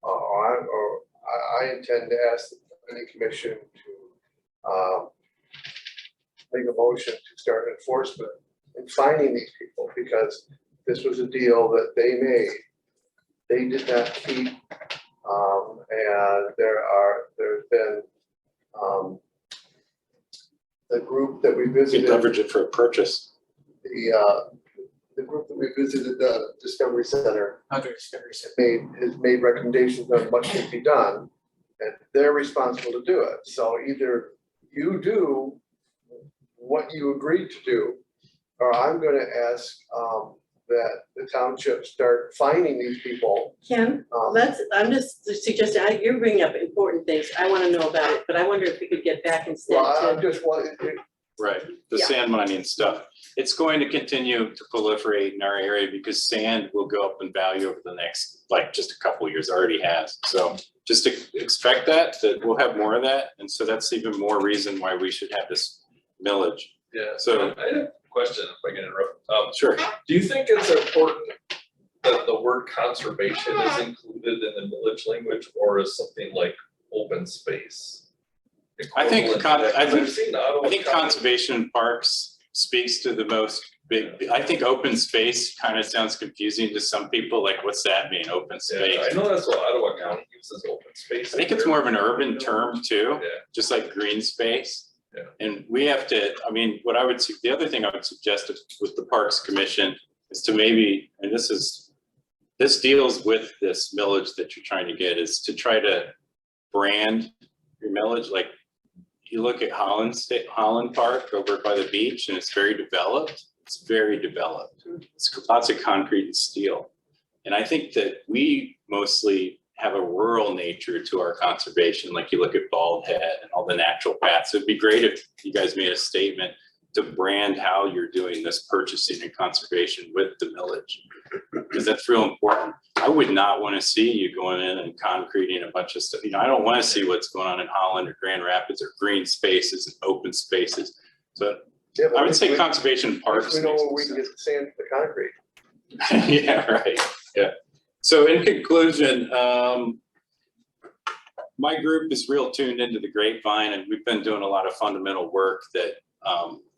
I intend to ask the planning commission to, make a motion to start enforcement in finding these people, because this was a deal that they made. They did not keep, and there's been, the group that we You visited. could leverage it for a purchase. The group that we visited, the Discovery Center, has made recommendations on what should be done, and they're responsible to do it. So either you do what you agreed to do, or I'm gonna ask, that the township start finding these people. Ken, I'm just suggesting, you're bringing up important things, I wanna know about it, but I wonder if we could get back instead Well, I'm to, just wanting, Right, the Yeah. sand mining stuff. It's going to continue to proliferate in our area because sand will go up in value over the next, like, just a couple of years, already has. So just to expect that we'll have more of that. And so that's even more reason why we should have this millage. Yeah, So- I had a question, if I can interrupt. Sure. Do you think it's important that the word conservation is included in the millage language, or is something like open space? I think equivalent to that? 'Cause I think- I've seen Ottawa I think County- conservation parks speaks to the most big, I think open space kind of sounds confusing to some people, like, what's that mean, open Yeah, space? I know that's what Ottawa County uses, open space. I think it's more of an urban term too, Yeah. just like green space. Yeah. And we have to, I mean, the other thing I would suggest with the Parks Commission is to maybe, and this deals with this millage that you're trying to get, is to try to brand your millage. Like, you look at Holland Park over by the beach, and it's very developed. It's very developed. It's lots of concrete and steel. And I think that we mostly have a rural nature to our conservation. Like, you look at Bald Head and all the natural paths. It'd be great if you guys made a statement to brand how you're doing this purchasing and conservation with the millage, because that's real important. I would not want to see you going in and concreting a bunch of stuff. You know, I don't want to see what's going on in Holland or Grand Rapids or green spaces and open spaces. So yeah, but I would say we- conservation parks. We know makes where we can sense. get the sand, the concrete. Yeah, right, yeah. So in conclusion, my group is real tuned into the grapevine, and we've been doing a lot of fundamental work that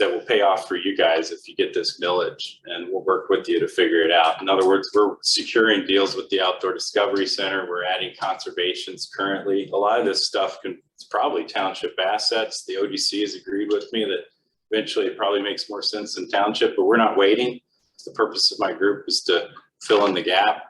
will pay off for you guys if you get this millage, and we'll work with you to figure it out. In other words, we're securing deals with the Outdoor Discovery Center. We're adding conservations currently. A lot of this stuff it's probably township assets. The ODC has agreed with me that eventually it probably makes more sense in township, but we're not waiting. The purpose of my group is to fill in the gap.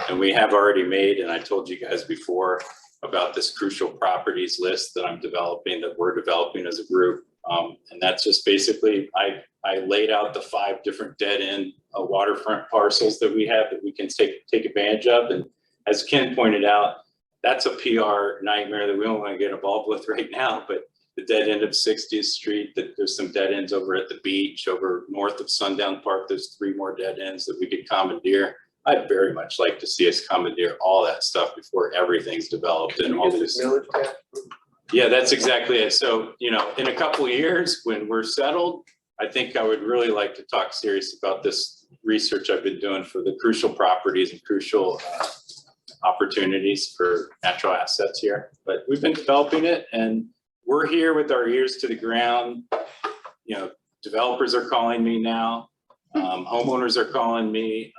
And we have already made, and I told you guys before about this crucial properties list that I'm developing, that we're developing as a group. And that's just basically, I laid out the 5 different dead end waterfront parcels that we have that we can take advantage of. And as Ken pointed out, that's a PR nightmare that we don't want to get involved with right now, but the dead end of 60th Street, that there's some dead ends over at the beach, over north of Sundown Park. There's 3 more dead ends that we could commandeer. I'd very much like to see us commandeer all that stuff before everything's developed and all this. Millage tax? Yeah, that's exactly it. So, you know, in a couple of years, when we're settled, I think I would really like to talk serious about this research I've been doing for the crucial properties and crucial opportunities for natural assets here. But we've been developing it, and we're here with our ears to the ground. You know, developers are calling me now. Homeowners are calling me.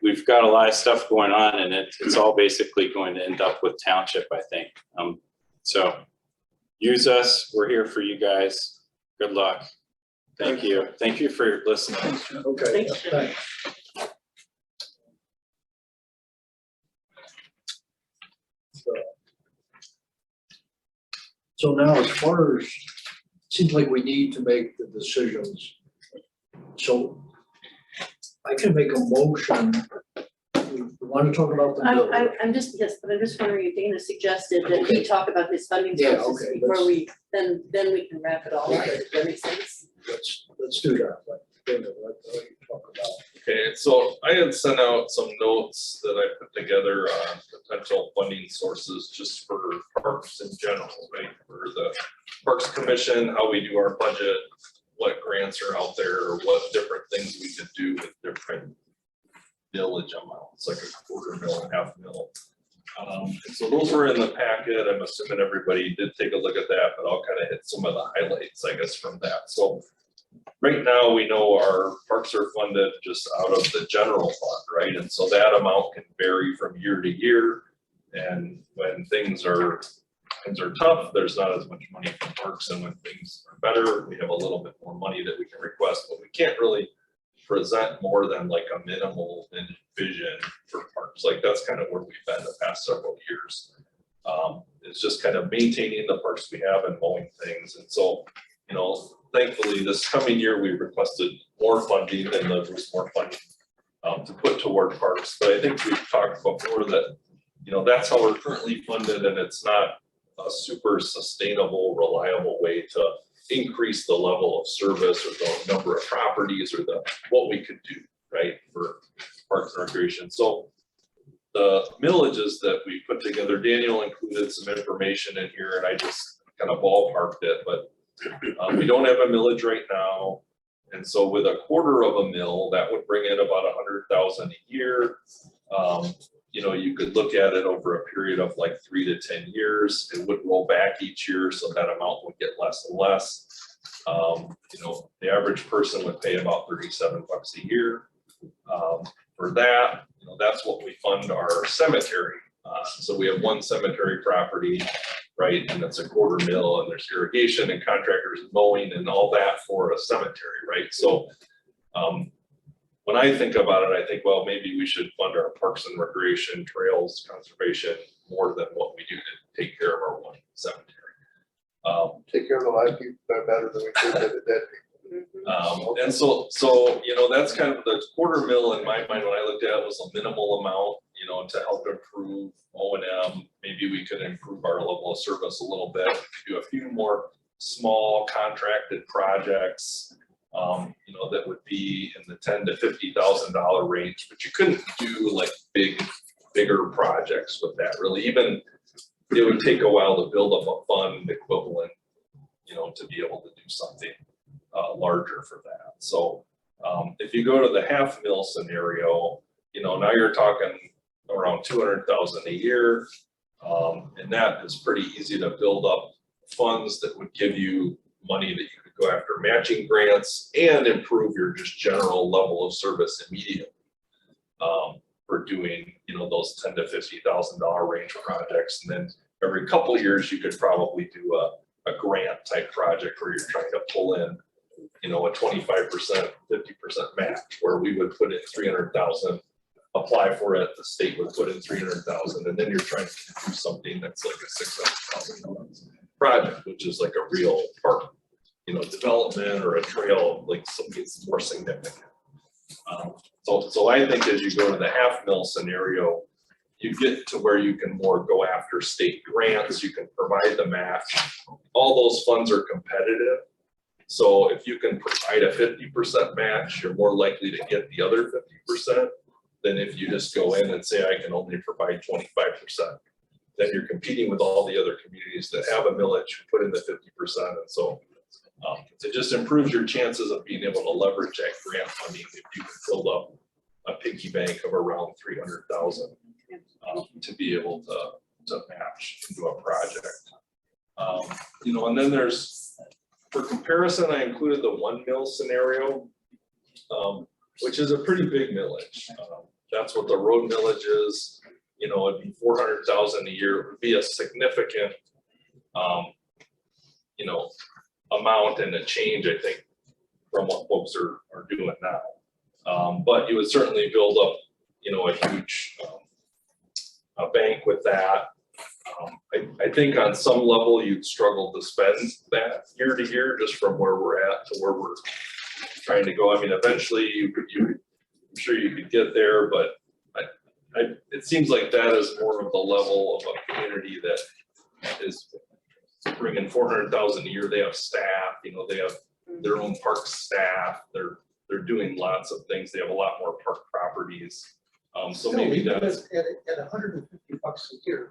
We've got a lot of stuff going on, and it's all basically going to end up with township, I think. So use us. We're here for you guys. Good luck. Thank you. Thank you for listening. Okay, Thanks, Jim. thanks. So now, as far as, seems like we need to make the decisions. So I can make a motion. We want to talk about the bill. I'm just, yes, but I'm just wondering if Dana suggested that we talk about his funding Yeah, sources okay, before let's- we, then we can wrap it all up. Okay. Does that make sense? Let's do that. Dana, let you talk about. Okay, so I had sent out some notes that I put together on potential funding sources just for parks in general, right? For the Parks Commission, how we do our budget, what grants are out there, what different things we could do with different village amounts, like a $0.25 mil, $0.5 mil. And so those were in the packet. I'm assuming everybody did take a look at that, but I'll kind of hit some of the highlights, I guess, from that. So right now, we know our parks are funded just out of the general fund, right? And so that amount can vary from year to year. And when things are tough, there's not as much money for parks. And when things are better, we have a little bit more money that we can request, but we can't really present more than like a minimal vision for parks. Like that's kind of where we've been the past several years. It's just kind of maintaining the parks we have and mowing things. And so, you know, thankfully this coming year, we requested more funding and there was more funding to put toward parks. But I think we've talked before that, you know, that's how we're currently funded, and it's not a super sustainable, reliable way to increase the level of service or the number of properties or what we could do, right, for parks and recreation. So the millages that we put together, Daniel included some information in here, and I just kind of ballparked it, but we don't have a millage right now. And so with $0.25 mil, that would bring in about 100,000 a year. You know, you could look at it over a period of like 3 to 10 years. It would roll back each year, so that amount would get less and less. You know, the average person would pay about $37 a year. For that, you know, that's what we fund our cemetery. So we have one cemetery property, right? And that's $0.25 mil, and there's irrigation and contractors mowing and all that for a cemetery, right? So when I think about it, I think, well, maybe we should fund our parks and recreation, trails, conservation more than what we do to take care of our one cemetery. Take care of the live people better than we could the dead people. And so, you know, that's kind of the $0.25 mil in my mind when I looked at it was a minimal amount, you know, to help improve O&M. Maybe we could improve our level of service a little bit, do a few more small contracted projects, you know, that would be in the $10,000 to $50,000 range, but you couldn't do like bigger projects with that really. Even it would take a while to build up a fund equivalent, you know, to be able to do something larger for that. So if you go to the $0.5 mil scenario, you know, now you're talking around 200,000 a year. And that is pretty easy to build up funds that would give you money that you could go after matching grants and improve your just general level of service immediately. For doing, you know, those $10,000 to $50,000 range projects. And then every couple of years, you could probably do a grant type project where you're trying to pull in, you know, a 25%, 50% match, where we would put in 300,000, apply for it, the state would put in 300,000, and then you're trying to do something that's like a $600,000 project, which is like a real park, you know, development or a trail, like something that's more significant. So I think as you go to the $0.5 mil scenario, you get to where you can more go after state grants, you can provide the match. All those funds are competitive. So if you can provide a 50% match, you're more likely to get the other 50%. than if you just go in and say, I can only provide 25%. Then you're competing with all the other communities that have a millage, put in the 50%, and so it just improves your chances of being able to leverage that grant funding if you can build up a piggy bank of around 300,000 to be able to match into a project. You know, and then there's, for comparison, I included the 1 mil scenario, which is a pretty big millage. That's what the road millage is. You know, it'd be 400,000 a year. It would be a significant, you know, amount and a change, I think, from what folks are doing now. But you would certainly build up, you know, a huge a bank with that. I think on some level you'd struggle to spend that year to year, just from where we're at to where we're trying to go. I mean, eventually I'm sure you could get there, but it seems like that is more of the level of a community that is bringing 400,000 a year. They have staff, you know, they have their own park staff. They're doing lots of things. They have a lot more park properties. So maybe that's At $150 a year.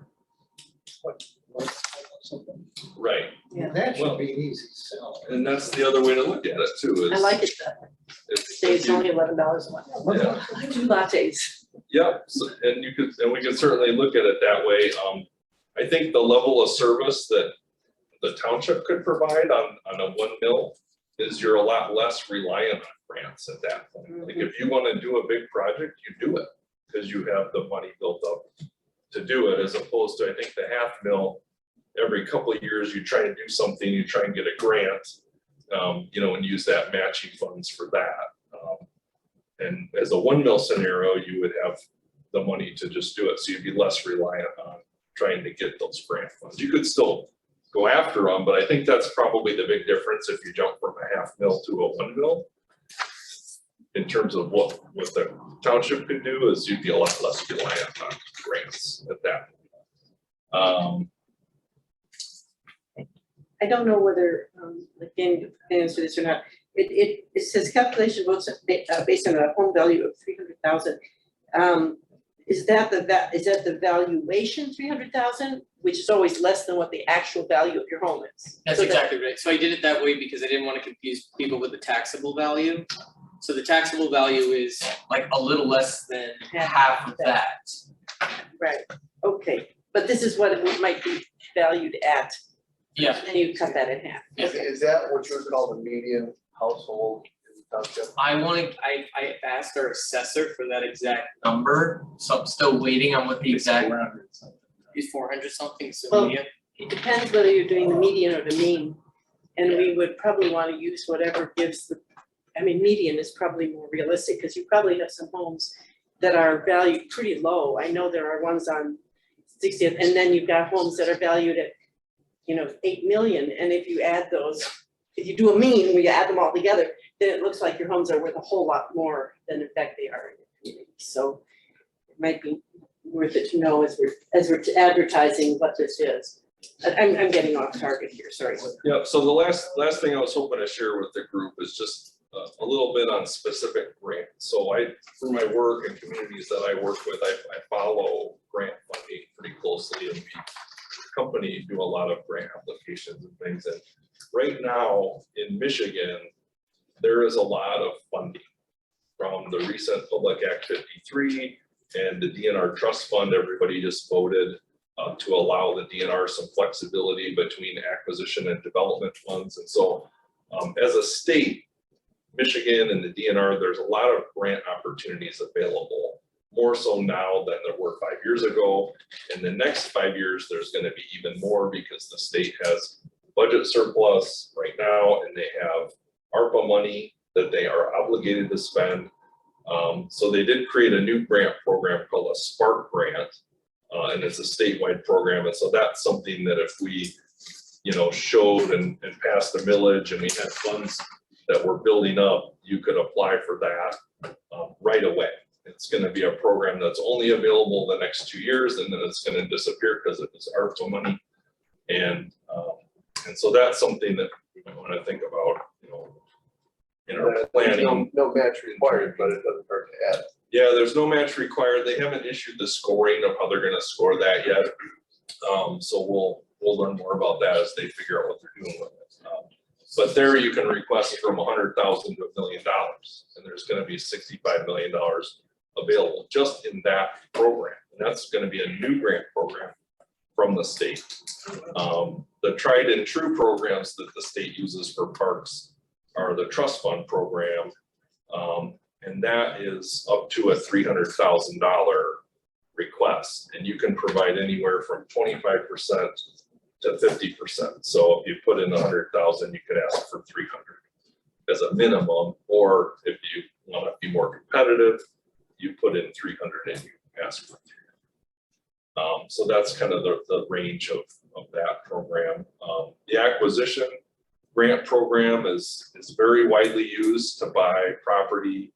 Something. right. Yeah. That Well, should be an easy sell. And that's the other way to look at it too, I is like it that way. Say it's only $11 a month. Yeah. I do lattes. Yep, so, and we could certainly look at it that way. I think the level of service that the township could provide on a 1 mil is you're a lot less reliant on grants at that point. Like if you want to do a big project, you do it because you have the money built up to do it, as opposed to, I think, the 1/2 mil, every couple of years you try to do something, you try and get a grant, you know, and use that matching funds for that. And as a 1 mil scenario, you would have the money to just do it. So you'd be less reliant on trying to get those grant funds. You could still go after them, but I think that's probably the big difference if you jump from a 1/2 mil to a 1 mil. In terms of what the township could do, is you'd be a lot less reliant on grants at that. I don't know whether, again, to answer this or not. It says calculation votes based on a home value of 300,000. Is that the valuation 300,000, which is always less than what the actual value of your home is? That's So exactly right. So I did it that way because I didn't want to confuse people with the taxable value. So the taxable value is like a little less than half of that. Right, okay, but this is what it might be valued at, Yeah, and you cut that in half. Is that what you would call the median household in the township? I asked our assessor for that exact number, so I'm still waiting on what the exact is 400 something, so Well, yeah. It depends whether you're doing the median or the mean. And we would probably want to use whatever gives the, I mean, median is probably more realistic, because you probably have some homes that are valued pretty low. I know there are ones on 60th, and then you've got homes that are valued at, 8 million, and if you add those, if you do a mean, where you add them all together, then it looks like your homes are worth a whole lot more than in fact they are in your community. So it might be worth it to know as we're advertising what this is. I'm getting off target here, sorry. Yeah, so the last thing I was hoping to share with the group is just a little bit on specific grants. So for my work and communities that I work with, I follow grant funding pretty closely, and we company do a lot of grant applications and things. And right now in Michigan, there is a lot of funding from the recent Public Act 53 and the DNR Trust Fund. Everybody just voted to allow the DNR some flexibility between acquisition and development funds. And so as a state, Michigan and the DNR, there's a lot of grant opportunities available, more so now than there were 5 years ago. In the next 5 years, there's going to be even more, because the state has budget surplus right now, and they have ARPA money that they are obligated to spend. So they did create a new grant program called a Spark Grant, and it's a statewide program. And so that's something that if we, showed and passed the millage and we had funds that were building up, you could apply for that right away. It's going to be a program that's only available the next 2 years, and then it's going to disappear because it was ARPA money. And so that's something that we might want to think about, in our planning. No match required, but it doesn't hurt to add. Yeah, there's no match required. They haven't issued the scoring of how they're gonna score that yet. So we'll learn more about that as they figure out what they're doing with it. But there you can request from $100,000 to $1 million, and there's gonna be $65 million available just in that program. And that's gonna be a new grant program from the state. The tried and true programs that the state uses for parks are the trust fund program. And that is up to a $300,000 request, and you can provide anywhere from 25% to 50%. So if you put in 100,000, you could ask for 300 as a minimum, or if you want to be more competitive, you put in 300 and you ask for 300. So that's kind of the range of that program. The acquisition grant program is very widely used to buy property.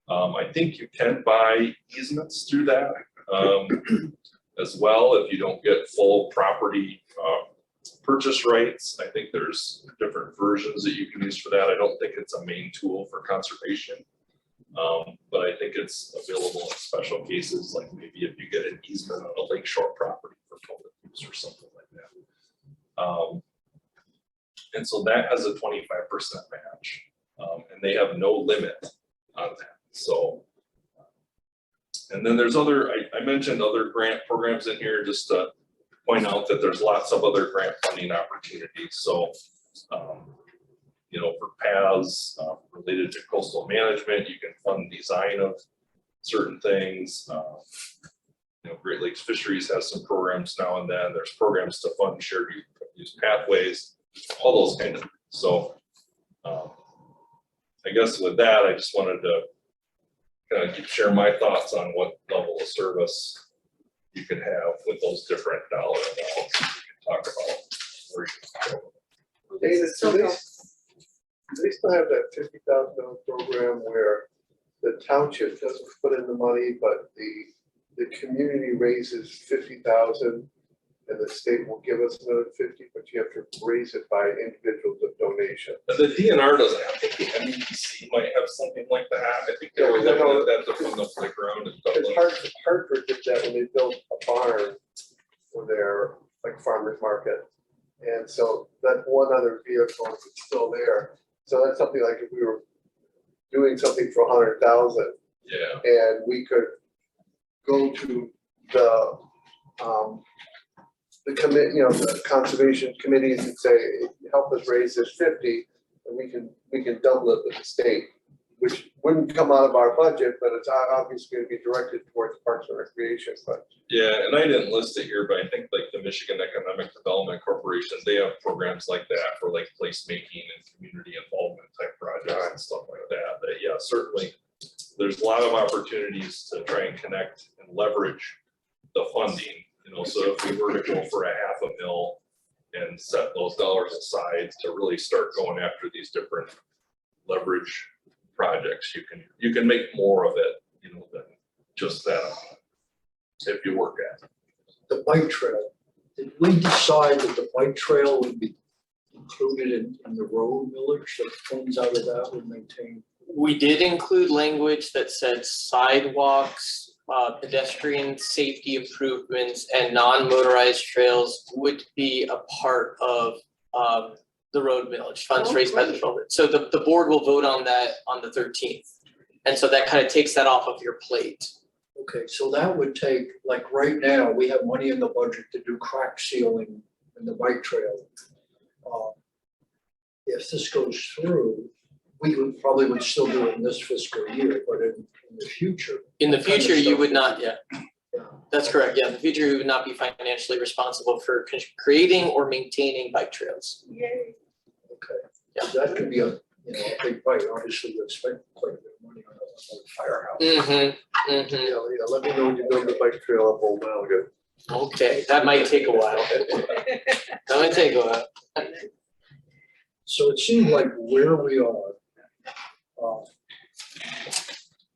I think you can buy easements through that as well if you don't get full property purchase rights. I think there's different versions that you can use for that. I don't think it's a main tool for conservation, but I think it's available in special cases, like maybe if you get an easement on a lakeshore property for public use or something like that. And so that has a 25% match, and they have no limit on that. So, and then there's other, I mentioned other grant programs in here just to point out that there's lots of other grant funding opportunities. So, you know, for paths related to coastal management, you can fund design of certain things. You know, Great Lakes Fisheries has some programs now and then. There's programs to fund shared use pathways, all those kind of things. So, I guess with that, I just wanted to kind of share my thoughts on what level of service you could have with those different dollar amounts. We can talk about where you can go. Dana, do they still have that $50,000 program where the township doesn't put in the money, but the community raises 50,000 and the state will give us another 50, but you have to raise it by individuals of donation? The DNR doesn't have, I think the MEDC might have something like that. I think they were looking at that to fund the playground and stuff. Because Hartford did that when they built a barn for their like farmer's market. And so that one other vehicle is still there. So that's something like if we were doing something for 100,000 Yeah. and we could go to the commit, you know, the conservation committees and say, help us raise this 50, and we can double it with the state, which wouldn't come out of our budget, but it's obviously going to be directed towards Parks and Recreation. But Yeah, and I didn't list it here, but I think like the Michigan Economic Development Corporation, they have programs like that for like placemaking and community involvement type projects and stuff like that. That yeah, certainly there's a lot of opportunities to try and connect and leverage the funding. You know, so if we were to go for $500,000 and set those dollars aside to really start going after these different leverage projects, you can make more of it, you know, than just that amount if you work at it. The bike trail, did we decide that the bike trail would be included in the road millage, that funds out of that would maintain? We did include language that said sidewalks, pedestrian safety improvements and non-motorized trails would be a part of the road millage, funds raised by the fund. So the board will vote on that on the 13th. And so that kind of takes that off of your plate. Okay, so that would take, like right now, we have money in the budget to do crack sealing in the bike trail. If this goes through, we would still do it in this fiscal year, but in the future. In the that kind of future, you stuff would not, yeah. Yeah. That's correct. Yeah, in the future, you would not be financially responsible for creating or maintaining bike trails. Yay. Okay, Yeah. so that could be a big bite, obviously we expect quite a bit of money on a firehouse. Mm-hmm, mm-hmm. Yeah, let me know when you build the bike trail up Old Malaga. Okay, that might take a while. That might take a while. So it seems like where we are,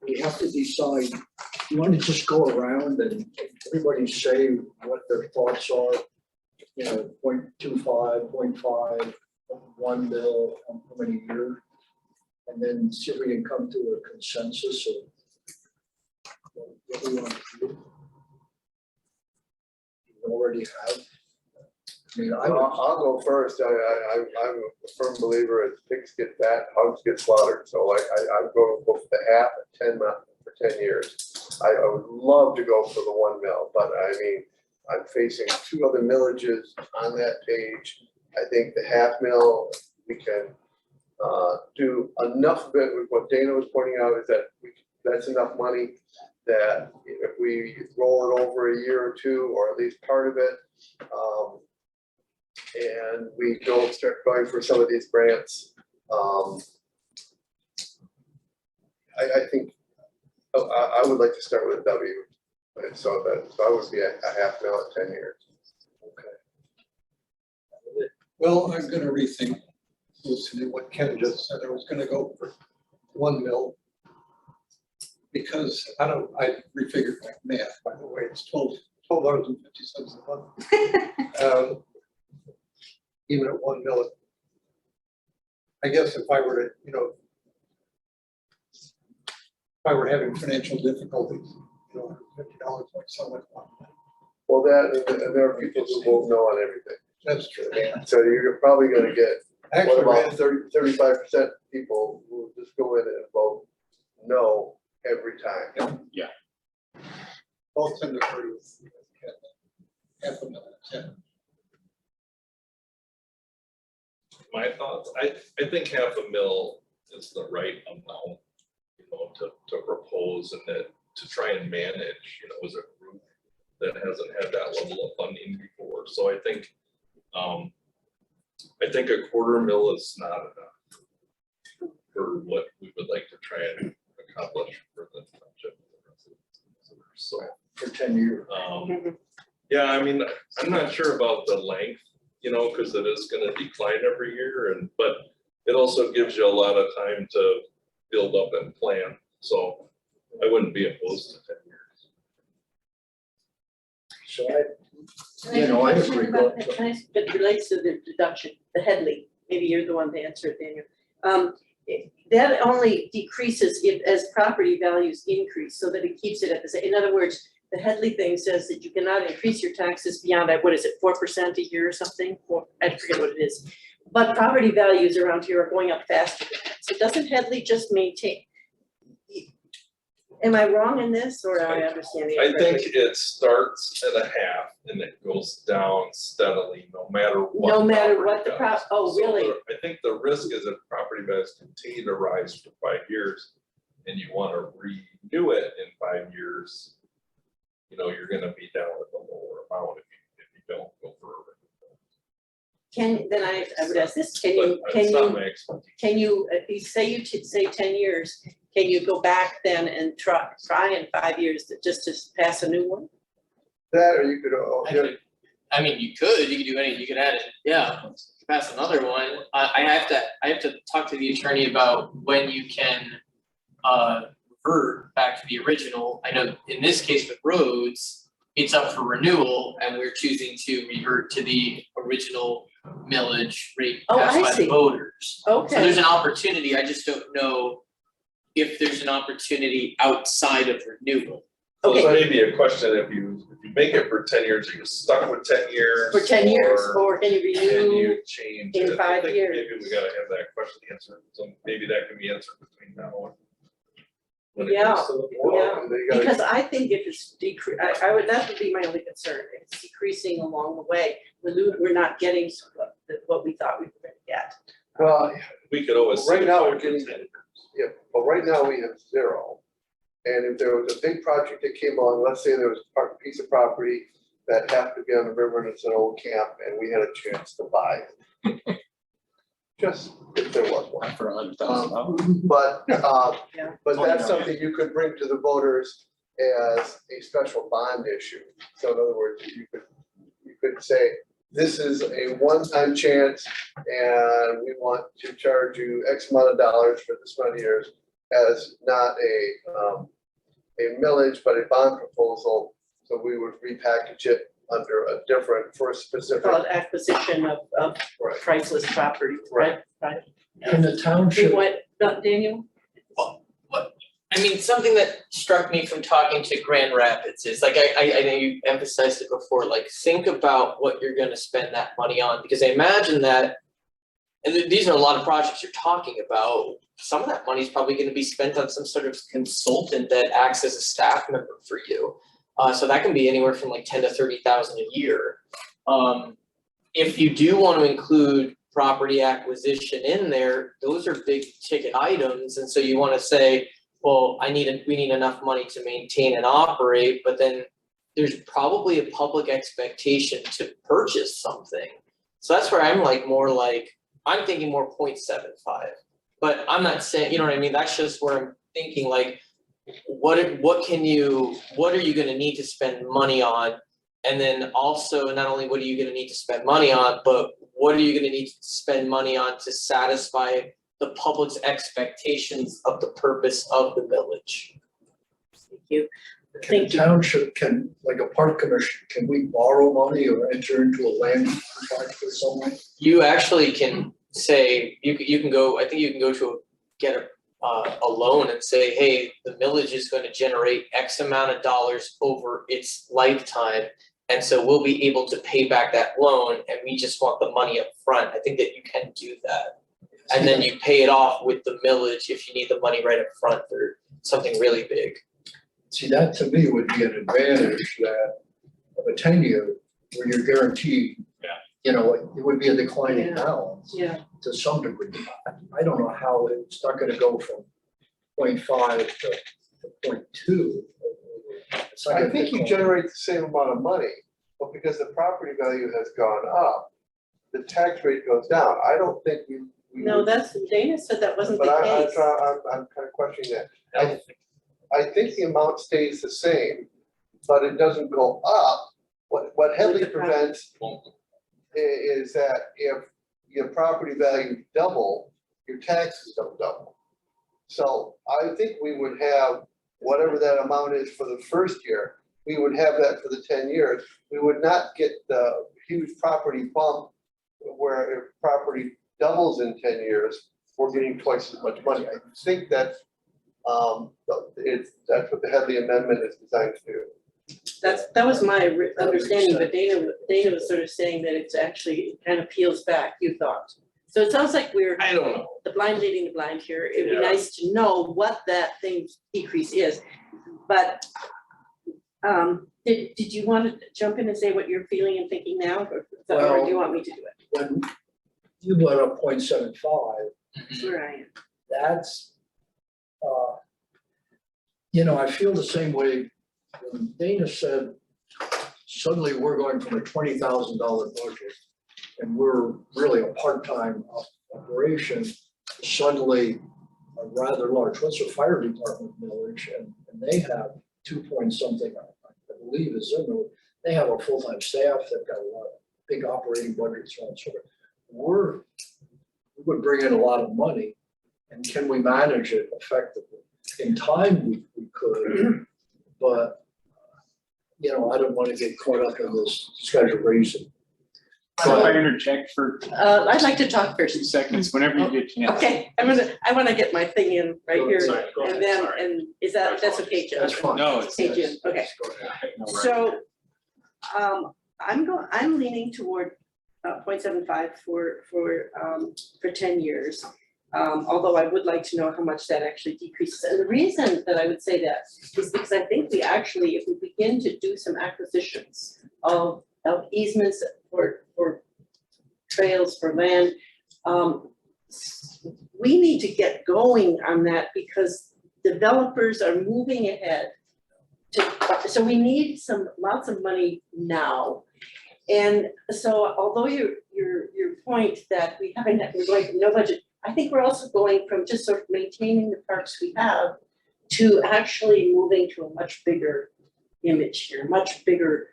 we have to decide, you want to just go around and everybody say what their thoughts are, you know, 0.25, 0.5, 1 mil, how many years, and then see if we can come to a consensus of what we want to do. You already have. I mean, I'll go first. I'm a firm believer as pigs get fat, hogs get slaughtered. So I'm going to go for the half at 10 for 10 years. I would love to go for the 1 mil, but I mean, I'm facing 2 other millages on that page. I think the half mil, we can do enough of it with what Dana was pointing out is that that's enough money that if we roll it over a year or 2, or at least part of it, and we don't start going for some of these grants, I think I would like to start with a W. And so I would be a half mil at 10 years. Well, I'm gonna rethink, listening to what Ken just said. I was gonna go for 1 mil. Because I refigured my math, by the way, it's $12.50 a month. Even at 1 mil. I guess if I were to, if I were having financial difficulties, $50 like someone. Well, that, and there are people who won't know on everything. That's true. So you're probably gonna get, what Actually, about 35% people who just go in and vote no every time? both tend to agree with Ken. Half a million, 10. My thoughts, I think half a mil is the right amount, to propose and that to try and manage, as a group that hasn't had that level of funding before. So I think a 1/4 mil is not enough for what we would like to try and accomplish for the township. So for 10 years. yeah, I mean, I'm not sure about the length, because it is gonna decline every year but it also gives you a lot of time to build up and plan. So I wouldn't be opposed to 10 years. So Can I ask a question about that? Can I ask- It relates to the deduction, the Headley, maybe you're the one to answer it, Daniel. That only decreases if as property values increase, so that it keeps it at the same. In other words, the Headley thing says that you cannot increase your taxes beyond, what is it, 4% a year or something? I forget what it is. But property values around here are going up faster than that. So doesn't Headley just maintain? Am I wrong in this, or am I understanding it I think correctly? it starts at a half and it goes down steadily, no matter what. No matter what property the values. oh, So really? I think the risk is if property values continue to rise for 5 years and you want to renew it in 5 years, you're gonna be down at the lower amount if you don't go for a Then I would ask this, renewal. But it's not my expertise. can you, say 10 years, can you go back then and try in 5 years just to pass a new one? That, or you could, Actually, I mean, you could do anything, you could add it, pass another one. I have to talk to the attorney about when you can revert back to the original. I know in this case with roads, it's up for renewal and we're choosing to revert to the original millage rate Oh, passed I by the see. voters. So Okay, there's an opportunity, I just don't know if there's an opportunity outside of renewal. So Okay. this may be a question, if you make it for 10 years, are you stuck with 10 years? for 10 years, or or can you Can renew? you change in it? 5 I think years? maybe we gotta have that question answered, so maybe that can be answered between now and when it Yeah, comes to the board. yeah. they gotta, Because I think if it's I would, that would be my only concern, if it's decreasing along the way, we're not getting what we thought we were gonna get. well, We could always. Right now, we're certify for getting- 10 years. yeah, but right now we have 0. And if there was a big project that came along, let's say there was a piece of property that happened to be on the river and it's an old camp and we had a chance to buy it. Just if there was one. For $100,000. But, Yeah. but that's something you could bring to the voters as a special bond issue. So in other words, you could say, this is a one-time chance and we want to charge you X amount of dollars for this amount of years as not a millage, but a bond proposal. So we would repackage it under a different, for a specific. Called acquisition of Right. priceless property, right? Right. In the township, Daniel? I mean, something that struck me from talking to Grand Rapids is like, I know you emphasized it before, like, think about what you're gonna spend that money on, because I imagine that, and these are a lot of projects you're talking about, some of that money is probably gonna be spent on some sort of consultant that acts as a staff member for you. So that can be anywhere from like 10 to 30,000 a year. If you do want to include property acquisition in there, those are big ticket items, and so you wanna say, well, we need enough money to maintain and operate, but then there's probably a public expectation to purchase something. So that's where I'm like, more like, I'm thinking more 0.75, but I'm not saying, you know what I mean, that's just where I'm thinking like, what are you gonna need to spend money on? And then also, not only what are you gonna need to spend money on, but what are you gonna need to spend money on to satisfy the public's expectations of the purpose of the village? Thank you. Can the township, like a park commission, can we borrow money or enter into a land contract with someone? You actually can say, you can go, I think you can go to get a loan and say, hey, the village is gonna generate X amount of dollars over its lifetime. And so we'll be able to pay back that loan, and we just want the money up front. I think that you can do that. And then you pay it off with the millage if you need the money right up front for something really big. See, that to me would be an advantage that of a 10-year where you're guaranteed. Yeah. You know, it would be a declining balance. Yeah. To some degree. I don't know how it's not gonna go from 0.5 to 0.2. It's not I gonna think you decline. generate the same amount of money, but because the property value has gone up, the tax rate goes down. I don't think we. No, that's, Dana said that wasn't the But case. I'm kind of questioning that. I think the amount stays the same, but it doesn't go up. What heavily prevents is that if your property value double, your taxes don't double. So I think we would have whatever that amount is for the first year, we would have that for the 10 years. We would not get the huge property bump where if property doubles in 10 years, we're getting twice as much money. I think that's that's what the Headley Amendment is designed to do. That was my understanding, but Dana was sort of saying that it's actually, it kind of peels back, you thought. So it sounds like we're I don't know. the blind leading the blind here. It'd be Yeah. nice to know what that thing decrease is. But did you want to jump in and say what you're feeling and thinking now, or do you want me to do it? When you brought up 0.75, That's where I am. that's, you know, I feel the same way when Dana said, suddenly we're going from a $20,000 budget and we're really a part-time operation, suddenly a rather large, what's the fire department millage? And they have 2 point something, I believe is in there. They have a full-time staff, they've got a lot of big operating budgets around, so we would bring in a lot of money, and can we manage it effectively? In time, we could, but, you know, I don't want to get caught up in this schedule raising. So if I interject for I'd like to talk first. 2 seconds, whenever you get a chance. Okay, I want to get my thing in right here, Sorry, go ahead, and then, sorry. and is that's okay, Jim? That's fine. No, it's. Hey, Jim, okay. Go ahead. No, right. So, I'm leaning toward 0.75 for 10 years. Although I would like to know how much that actually decreases. And the reason that I would say that is because I think we actually, if we begin to do some acquisitions of easements for trails, for land, we need to get going on that because developers are moving ahead. So we need lots of money now. And so although your point that we're going from no budget, I think we're also going from just sort of maintaining the parks we have to actually moving to a much bigger image here, much bigger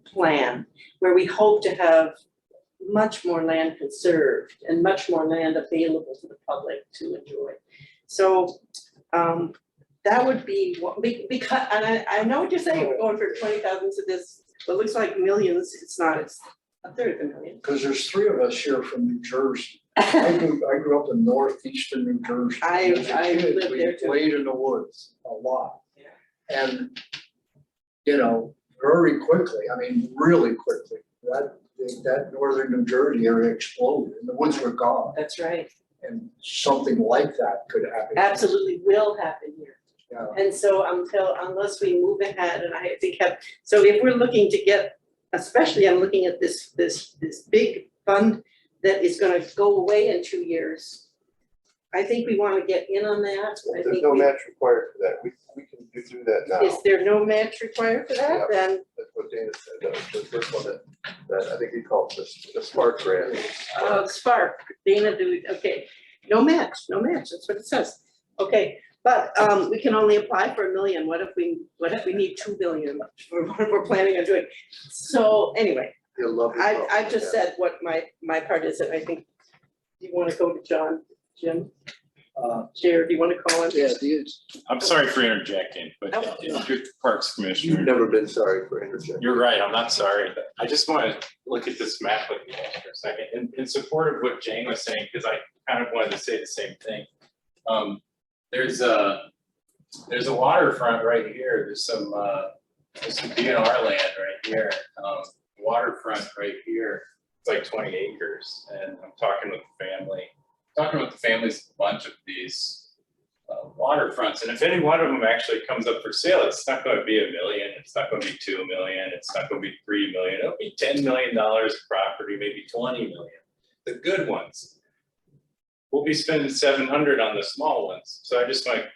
plan, where we hope to have much more land conserved and much more land available to the public to enjoy. So that would be what, because, and I know what you're saying, we're going for 20,000 to this, but it looks like millions. It's not, it's a third of a million. Because there's 3 of us here from New Jersey. I grew up in northeastern New Jersey. I As a kid, lived we there too. Played in the woods a lot. Yeah. And, you know, very quickly, I mean, really quickly, that northern New Jersey area exploded and the woods were gone. That's right. And something like that could happen. Absolutely will happen here. Yeah. And so unless we move ahead, and I think so if we're looking to get, especially I'm looking at this big fund that is gonna go away in 2 years. I think we wanna get in on that. I There's think no match required for that. We can do that now. Is there no match required for that? Yeah. Then, That's what Dana said. The first one that I think he called the Spark grant. Spark, Dana, okay, no match, that's what it says. Okay, but we can only apply for $1 million. What if we need 2 billion? We're planning on doing. So anyway, You'll love it. I just said what my part is, and I think you wanna go to John, Jim? Chair, do you wanna call in? Yeah, I'm sorry for interjecting, but No. you're the Parks You've Commissioner. never been sorry for interjecting. You're right, I'm not sorry. I just want to look at this map with you for a second, in support of what Jane was saying, because I kind of wanted to say the same thing. There's a waterfront right here, there's some DNR land right here. Waterfront right here, it's like 20 acres, and I'm talking with the family. Talking with the families, a bunch of these waterfronts, and if any one of them actually comes up for sale, it's not going to be $1 million, it's not going to be $2 million, it's not going to be $3 million, it'll be $10 million of property, maybe $20 million. The good ones. We'll be spending 700 on the small ones, so I just want to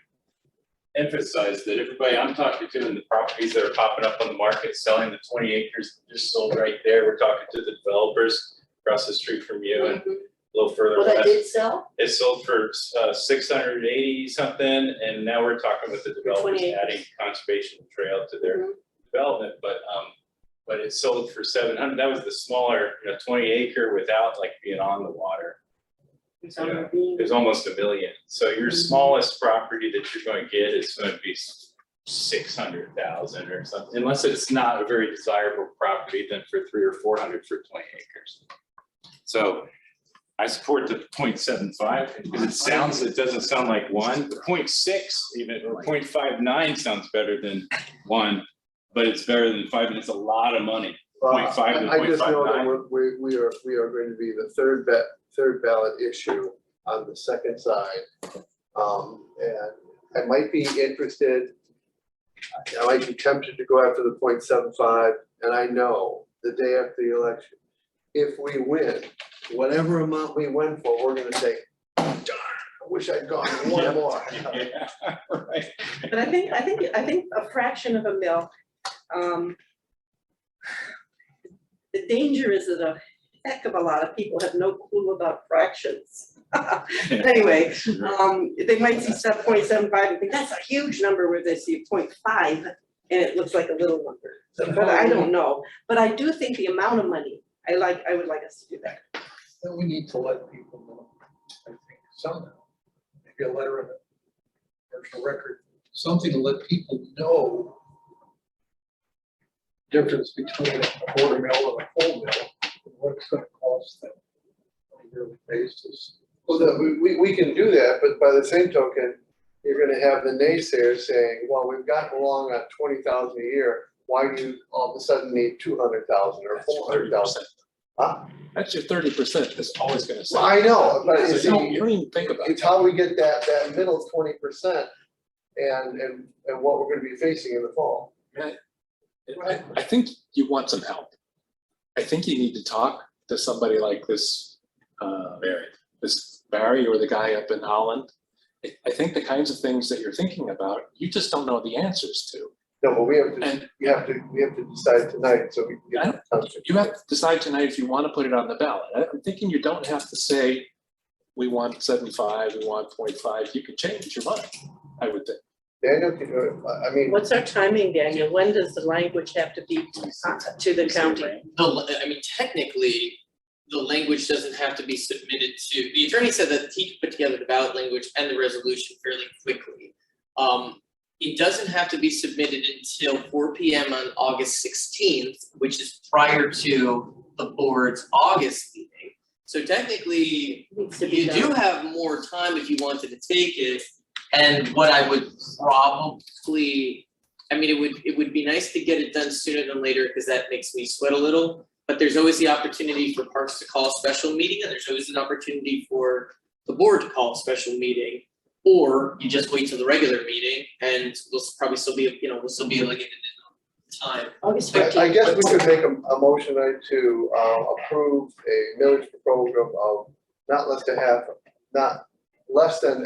emphasize that everybody I'm talking to and the properties that are popping up on the market, selling the 20 acres just sold right there, we're talking to the developers across the street from you and a little further Well, that west. did sell? It sold for 680 something, and now we're talking with the developers 28. adding conservation trail to their development, but it sold for 700. That was the smaller, 20 acre without like being on the water. It's on the beam. There's almost $1 million. So your smallest property that you're going to get is going to be 600,000 or something, unless it's not a very desirable property. Then for 300 or 400 for 20 acres. So I support the 0.75 because it doesn't sound like 1. The 0.6 even, or 0.59 sounds better than 1, but it's better than 5, and it's a lot of money. 0.5 to I just know 0.59. that we are going to be the third ballot issue on the second side. And I might be interested, I might be tempted to go after the 0.75, and I know the day after the election, if we win, whatever amount we win for, we're gonna say, darn, I wish I'd gone one more. Yeah, right. But I think a fraction of a mil, the danger is that a heck of a lot of people have no clue about fractions. Anyway, they might see stuff 0.75 and think that's a huge number, where they see 0.5 and it looks like a little number. But I don't know. But I do think the amount of money, I would like us to do that. Then we need to let people know, I think, somehow, maybe a letter in the commercial record, something to let people know the difference between a quarter mill and a full mill, and what it's gonna cost them on a yearly basis. Well, we can do that, but by the same token, you're gonna have the naysayers saying, well, we've gotten along on 20,000 a year, why do you all of a sudden need 200,000 or 400,000? Huh? That's your 30%, that's always gonna say. Well, I know, but So it's, you don't even think about it's that. how we get that middle 20% and what we're gonna be facing in the fall. I think you want some help. I think you need to talk to somebody like this Barry or the guy up in Holland. I think the kinds of things that you're thinking about, you just don't know the answers to. No, but we have And to decide tonight, so we can get. you have to decide tonight if you want to put it on the ballot. I'm thinking you don't have to say, we want 75, we want 0.5, you can change your mind, I would think. Daniel, I mean, What's our timing, Daniel? When does the language have to be to the county? Technically, the language doesn't have to be submitted to, the attorney said that he could put together the ballot language and the resolution fairly quickly. It doesn't have to be submitted until 4 PM on August 16th, which is prior to the board's August meeting. So technically, Needs to be you do done. have more time if you wanted to take it. And what I would probably, I mean, it would be nice to get it done sooner than later, because that makes me sweat a little. But there's always the opportunity for parks to call a special meeting, and there's always an opportunity for the board to call a special meeting. Or you just wait till the regular meeting, and we'll probably still be, we'll still be like in time. August I 15th. guess we could make a motion to approve a millage program of not less than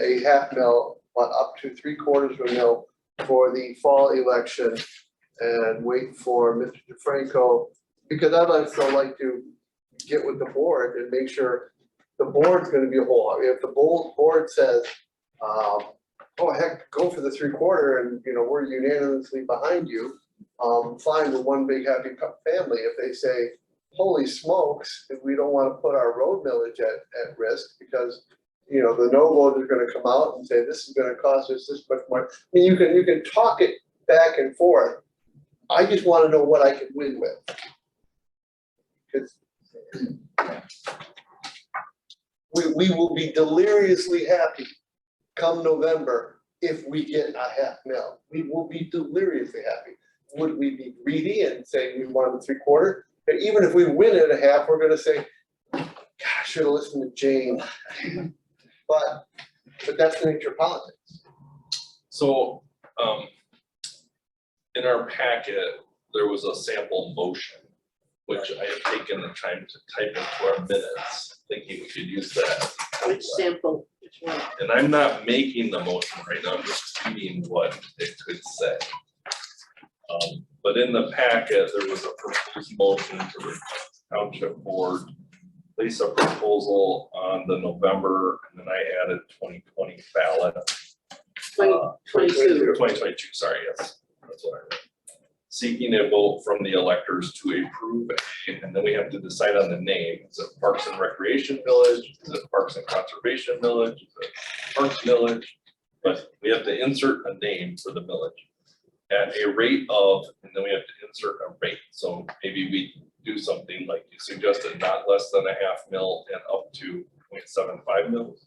a half mil, but up to 3/4 of a mil for the fall election, and wait for Mr. DeFranco, because I'd also like to get with the board and make sure the board's gonna be a whole, if the board says, oh heck, go for the 3/4, and we're unanimously behind you, fine, we're one big happy family. If they say, holy smokes, we don't wanna put our road millage at risk, because the no voters are gonna come out and say, this is gonna cost us this much more. I mean, you can talk it back and forth. I just wanna know what I can win with. 'Cause we will be deliriously happy come November if we get a half mil. We will be deliriously happy. Would we be greedy and say we wanted 3/4? But even if we win at a half, we're gonna say, gosh, I should have listened to Jane. But that's the nature of politics. So, in our packet, there was a sample motion, which I have taken the time to type into our minutes, thinking we could use that. Which sample, which one? And I'm not making the motion right now, I'm just reading what it could say. But in the packet, there was a proposed motion to the township board, place a proposal on the November, and then I added 2020 ballot. 2022. 2022, sorry, yes, that's what I read. Seeking a vote from the electors to approve, and then we have to decide on the name. Is it Parks and Recreation Village? Is it Parks and Conservation Village? Is it Parks Village? But we have to insert a name for the village at a rate of, and then we have to insert a rate. So maybe we do something like you suggested, not less than a half mil and up to 0.75 mils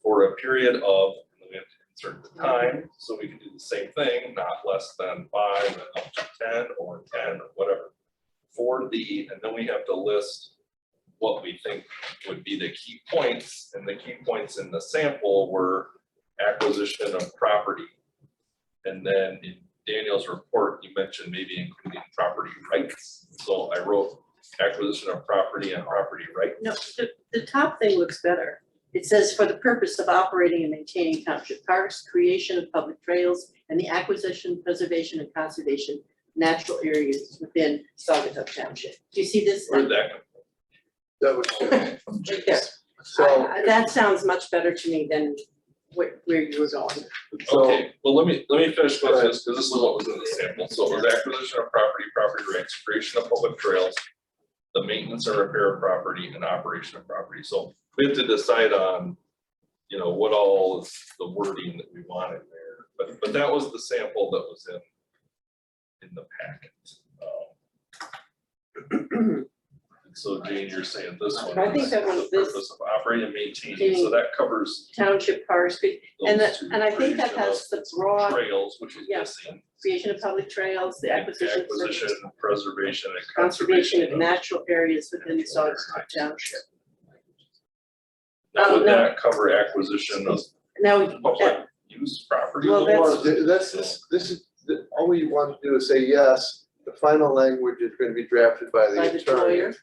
for a period of, and then we have to insert the time, so we can do the same thing, not less than 5 and up to 10 or 10 or whatever. And then we have to list what we think would be the key points, and the key points in the sample were acquisition of property. And then in Daniel's report, you mentioned maybe including property rights. So I wrote acquisition of property and property rights. No, the top thing looks better. It says for the purpose of operating and maintaining township parks, creation of public trails, and the acquisition, preservation, and conservation of natural areas within Saugatuck Township. Do you see this? Where'd that come That was, Right there. so, That sounds much better to me than where you were going. so, Okay, well, let me finish with this, because this is what was in the sample. So it was acquisition of property, property rights, creation of public trails, the maintenance and repair of property, and operation of property. So we have to decide on, what all is the wording that we wanted there. But that was the sample that was in the packet. So Jane, you're saying this one I think is that for was the this- purpose of operating and maintaining, so that covers Township parks, and those two. I think that creation has of the broad trails, which is Yeah. missing. creation of public trails, the acquisition, Acquisition, preservation, and conservation of of- natural areas within Saugatuck Township. Now, would no. that cover acquisition of Now, public use property? Well, or this is, all we want to do is say yes, the final language is gonna be drafted by by the the attorney. lawyer,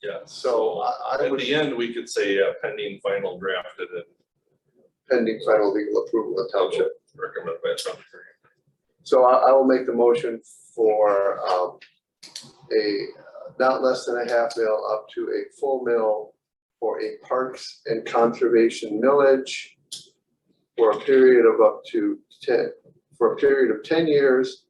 Yeah, So I at would, the end, we could say pending final drafted and pending final legal approval of township. recommended by a town attorney. So I will make the motion for a not less than a half mil up to a full mil for a parks and conservation millage for a period of up to 10 years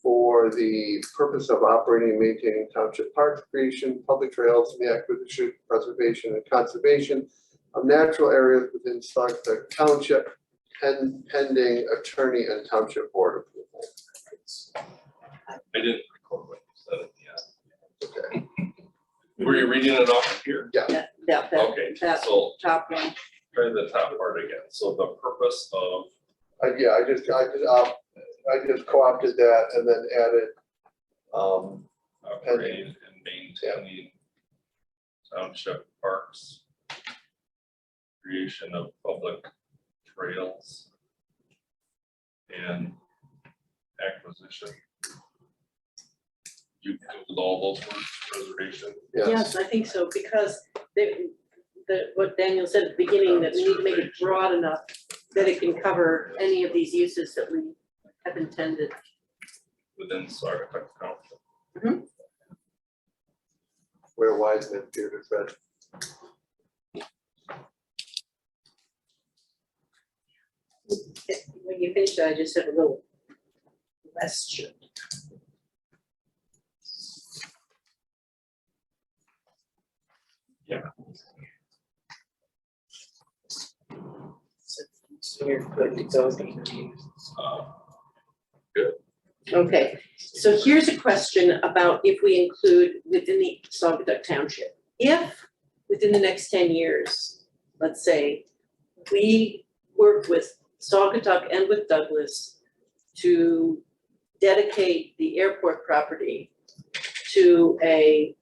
for the purpose of operating and maintaining township parks, creation, public trails, and the acquisition, preservation, and conservation of natural areas within Saugatuck Township, pending attorney and township board approval. I didn't record what you said at the end. Okay, Were you reading it off here? yeah. yeah, that, Okay, that so top one. try the top part again. So the purpose of, Yeah, I just co-opted that and then added, operating and maintaining township parks, creation of public trails, and acquisition. You include all those words, preservation. Yes, I think so, because what Daniel said at the beginning, that we need to make it broad enough that it can cover any of these uses that we have intended. Within Saugatuck Township. Where Wiseman appeared to tread. When you finish that, I just have a little question. Yeah. So you're good to go. Good. Okay, so here's a question about if we include within the Saugatuck Township. If within the next 10 years, let's say, we work with Saugatuck and with Douglas to dedicate the airport property to the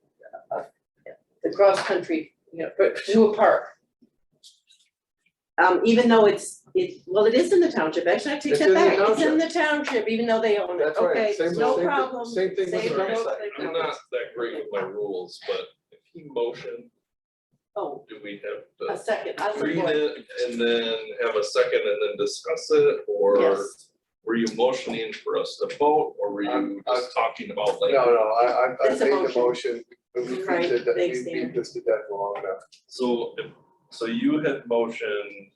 cross-country, to a park. Even though it is in the township, actually, I take It's that in the back, it's in township. the township, even though they own it, That's right. okay, Same- no same- problem. same thing with Same the thing, website. same I'm thing. not that great with my rules, but if he motioned, Oh, do we have a to second, I read support, it and then have a second and then discuss it? Or yes, were you motioning for us to vote, or were you just talking about like? No, I It's a made the motion. We Right, did that, thanks, we Dan. beat this to death for long enough. So you had motioned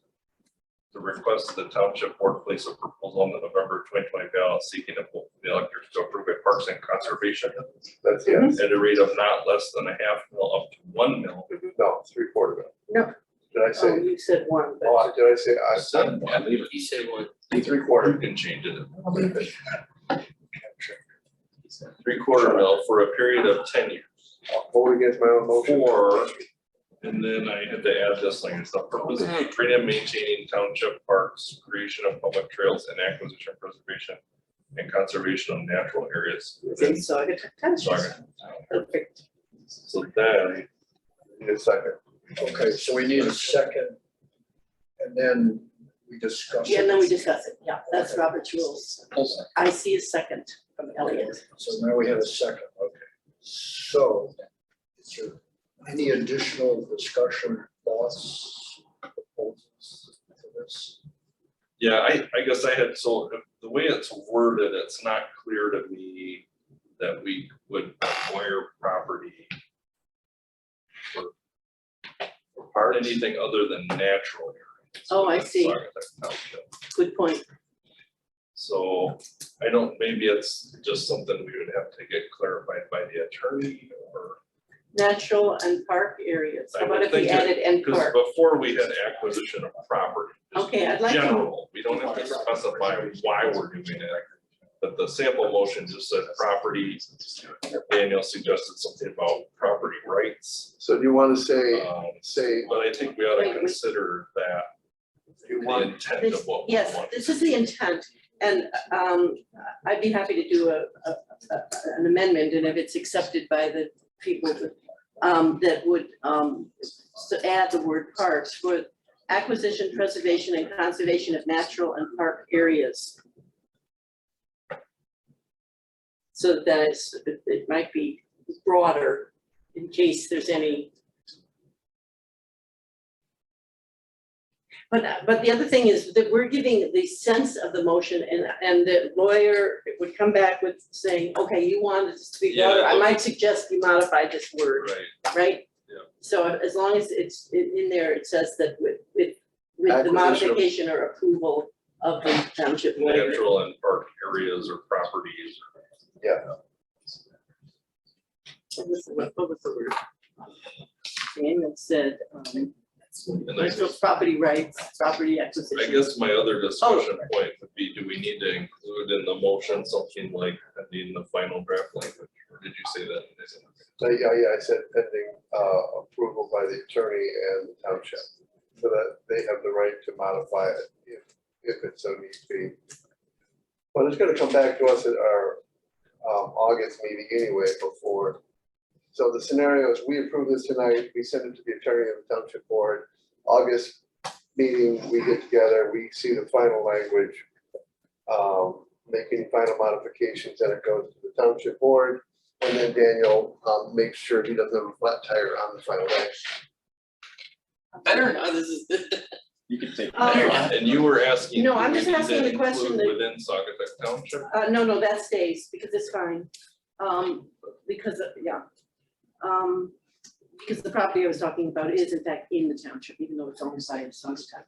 to request the township board place a proposal on the November 2020 ballot seeking a vote from the electors to approve a parks and conservation That's Mm-hmm. yes, at a rate of not less than a half mil up to 1 mil. no, 3/4 mil. No. Did I oh, say, you said one, but. oh, did I say, I Said I one, believe you said one. 3/4. you can change it. 3/4 mil for a period of 10 years. I'll vote against my own motion. Or, and then I had to add this thing, it's the purpose of creating and maintaining township parks, creation of public trails and acquisition, preservation and conservation of natural areas. It's in Saugatuck Township. Saugatuck. Perfect. So then, Need a second. Okay, so we need a second. And then we discuss it. Yeah, and then we discuss it, yeah, that's Robert's rules. I see a second from Elliot. So now we have a second, okay. So, is there any additional discussion, thoughts, proposals for this? yeah, I guess I had, so the way it's worded, it's not clear to me that we would acquire property for anything other than natural areas. Oh, I see. Saugatuck Township. Good point. So I don't, maybe it's just something we would have to get clarified by the attorney or, Natural and park areas, I how about would if we think that- added and because park? before we had acquisition of property. just Okay, I'd like to- General, we don't have to specify why we're doing it. But the sample motion just said property. Daniel suggested something about property rights. So do you want to say, Um, But I think we ought to Wait. consider that, you the want, intent of This- what we Yes, want. this is the intent, and I'd be happy to do an amendment, and if it's accepted by the people that would add the word parks for acquisition, preservation, and conservation of natural and park areas. So that it might be broader in case there's any. But the other thing is that we're giving the sense of the motion, and the lawyer would come back with saying, okay, you want it to be broader, I might suggest you modify this word, Right, right? Yeah. So as long as it's in there, it says that with the Acquisition of- modification or approval of the township lawyer. natural and park areas or properties. What was the word? Daniel said, And I natural guess, property rights, property I acquisition. guess my other Oh. discussion point would be, do we need to include in the motion something like, in the final draft language, or did you say that? yeah, I said pending approval by the attorney and the township, so that they have the right to modify it if it's so need be. But it's gonna come back to us at our August meeting anyway before. So the scenario is we approve this tonight, we send it to the attorney and the township board. August meeting, we get together, we see the final language, make any final modifications, and it goes to the township board. And then Daniel makes sure he doesn't have a flat tire on the final day. Better now, this is. You can take Um, that. And you were asking. No, I'm do just we need asking that the question include that- Within Saugatuck Township? No, that stays because it's fine. Because, because the property I was talking about is in fact in the township, even though it's owned by Saugatuck.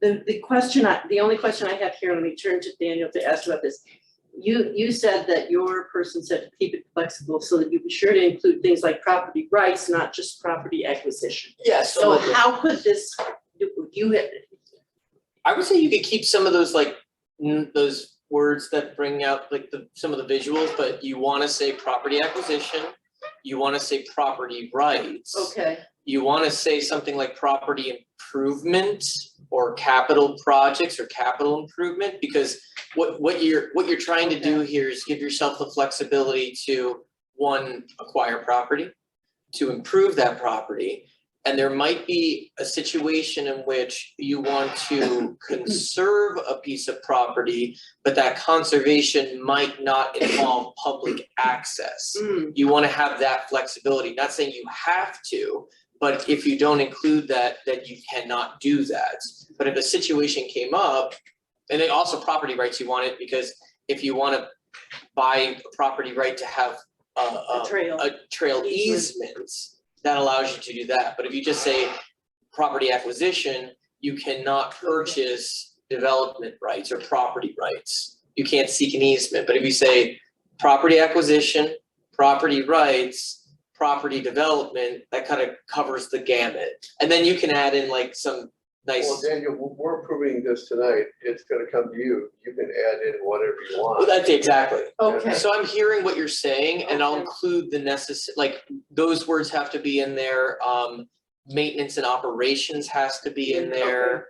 The only question I have here, let me turn to Daniel to ask about this. You said that your person said to keep it flexible so that you be sure to include things like property rights, not just property acquisition. Yeah, So how could this, I would say you could keep some of those like, those words that bring out like some of the visuals, but you wanna say property acquisition, you wanna say property rights. okay, You wanna say something like property improvement or capital projects or capital improvement, because what you're trying to do here is give yourself the flexibility to, one, acquire property, to improve that property. And there might be a situation in which you want to conserve a piece of property, but that conservation might not involve public access. You wanna have that flexibility, not saying you have to, but if you don't include that, then you cannot do that. But if a situation came up, and then also property rights, you want it, because if you wanna buy a property right to have a trail. a trail easement, that allows you to do that. But if you just say property acquisition, you cannot purchase development rights or property rights. You can't seek an easement. But if you say property acquisition, property rights, property development, that kind of covers the gamut. And then you can add in like some nice. Well, Daniel, we're approving this tonight, it's gonna come to you, you can add in whatever you want. Well, that's exactly. Okay, So I'm hearing what you're saying, and I'll Okay. include the like, those words have to be in there, maintenance and operations has to be in there.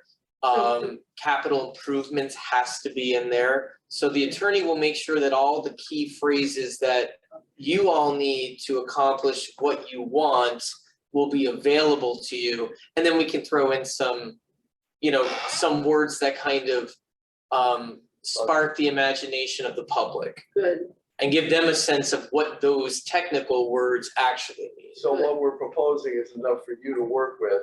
Capital improvements has to be in there, so the attorney will make sure that all the key phrases that you all need to accomplish what you want will be available to you, and then we can throw in some, some words that kind of spark the imagination of the public good. and give them a sense of what those technical words actually mean. So what we're proposing is enough for you to work with,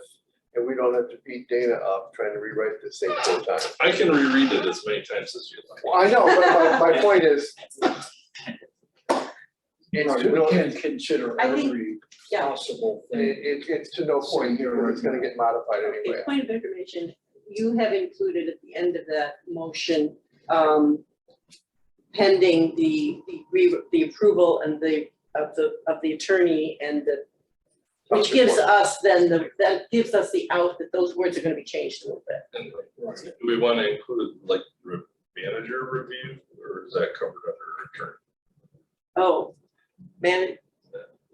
and we don't have to beat Dana up trying to rewrite this thing 4 times. I can reread it as many times as you like. Well, I know, but my point is. It's Right, to we no, can't consider I think- every yeah. possible thing. it's to no point here, because it's gonna get modified anyway. A point of information, you have included at the end of that motion, pending the approval and of the attorney and the, which gives us then that gives us the out that those words are gonna be changed a little bit. And do we want to include like manager review, or is that covered under attorney? Oh, man,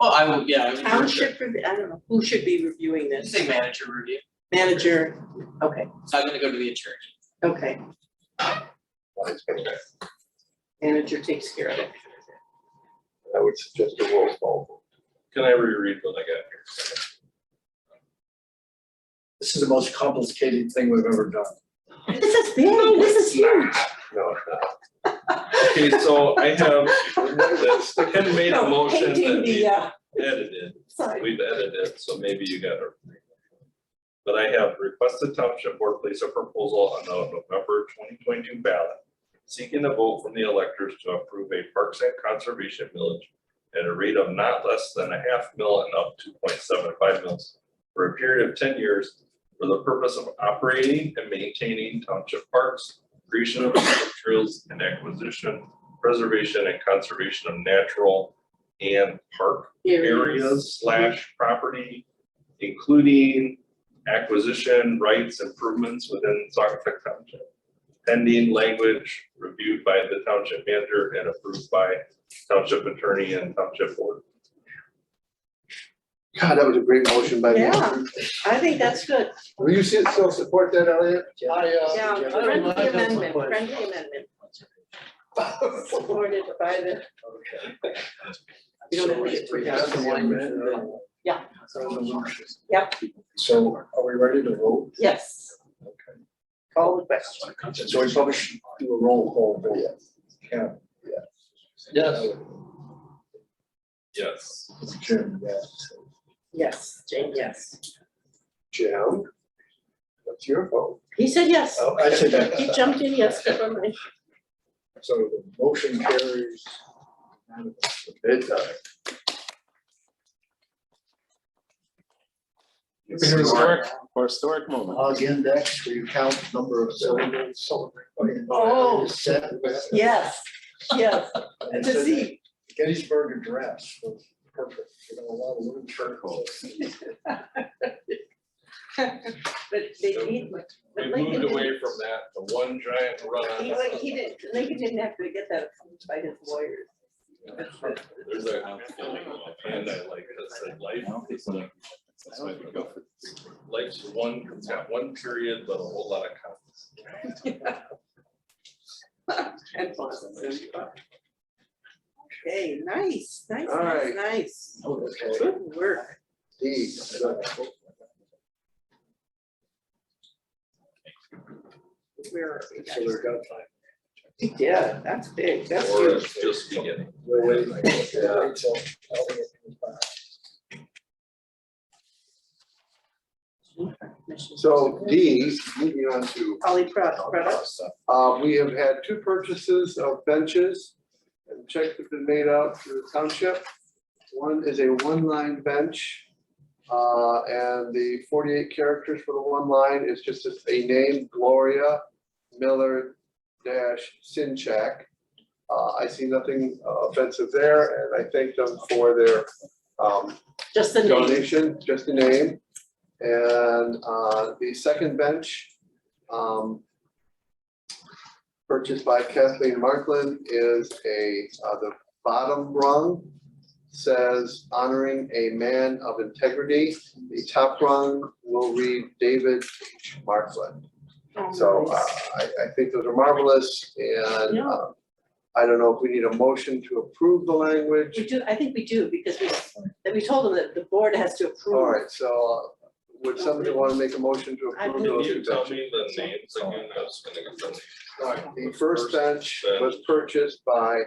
Well, I would township, I don't know, who should be reviewing this? say manager review, Manager, okay, so I'm gonna go to the attorney. okay, manager takes care of it. I would suggest a roll call. Can I reread what I got here? This is the most complicated thing we've ever done. This is big, this is huge. No, it's not. Okay, so I have, that Ken made a motion Painting that we the, edited, sorry. we've edited, so maybe you got it. But I have requested township board place a proposal on the November 2022 ballot, seeking a vote from the electors to approve a parks and conservation millage at a rate of not less than a half mil and up to 0.75 mils for a period of 10 years for the purpose of operating and maintaining township parks, creation of trails, and acquisition, preservation, and conservation of natural and park areas / property, including acquisition rights improvements within Saugatuck Township. Pending language reviewed by the township manager and approved by township attorney and township board. God, that was a great motion by Yeah. Dan. I think that's good. Will you still support that, Elliot? Yeah, friendly Mine doesn't amendment, play. friendly amendment. Supported by the, you don't have to get too down. Yeah. Yep. So are we ready to vote? Yes. Call the question. So we probably should do a roll call vote. Yeah. Yes. Yes. Jim, yes. Yes, Jane, yes. Jim? What's your vote? He said yes. Oh, I said He that. jumped in yes for me. So the motion carries. It does. Historic moment. Log index, where you count the number of syllables. Oh. Set. Yes, yes. And To so see. Gettysburg Address was perfect, you know, a lot of little circles. But they need, but We Lincoln moved away didn't, from that to one giant run on. he didn't, Lincoln didn't have to get that approved by his lawyers. There's a and I like that said life is like, That's why we go for. life's it's got one period, but a whole lot of comments. And fun. Okay, nice, nice, All nice, right. nice. Okay. Good work. D. Where are we? So we've got time. Yeah, that's big, that's Or huge. it's just beginning. We'll wait. Yeah. Wait till Elliot comes back. So D, moving on to, Poly products, we have had 2 purchases of benches and checks have been made out to the township. One is a 1-line bench. And the 48 characters for the 1 line is just a name, Gloria Miller Sinchak. I see nothing offensive there, and I thank them for their just the name. donation, just a name. And the second bench, purchased by Kathleen Markland, is the bottom rung says honoring a man of integrity. The top rung will read David H. Markland. Oh, So nice. I think those are marvelous, and Yeah. I don't know if we need a motion to approve the language. We do, I think we do, because we told them that the board has to approve. All right, so would somebody want to make a motion to I approve move. those Can two you tell benches? me the names again? I was gonna get them. All right, the first bench was purchased by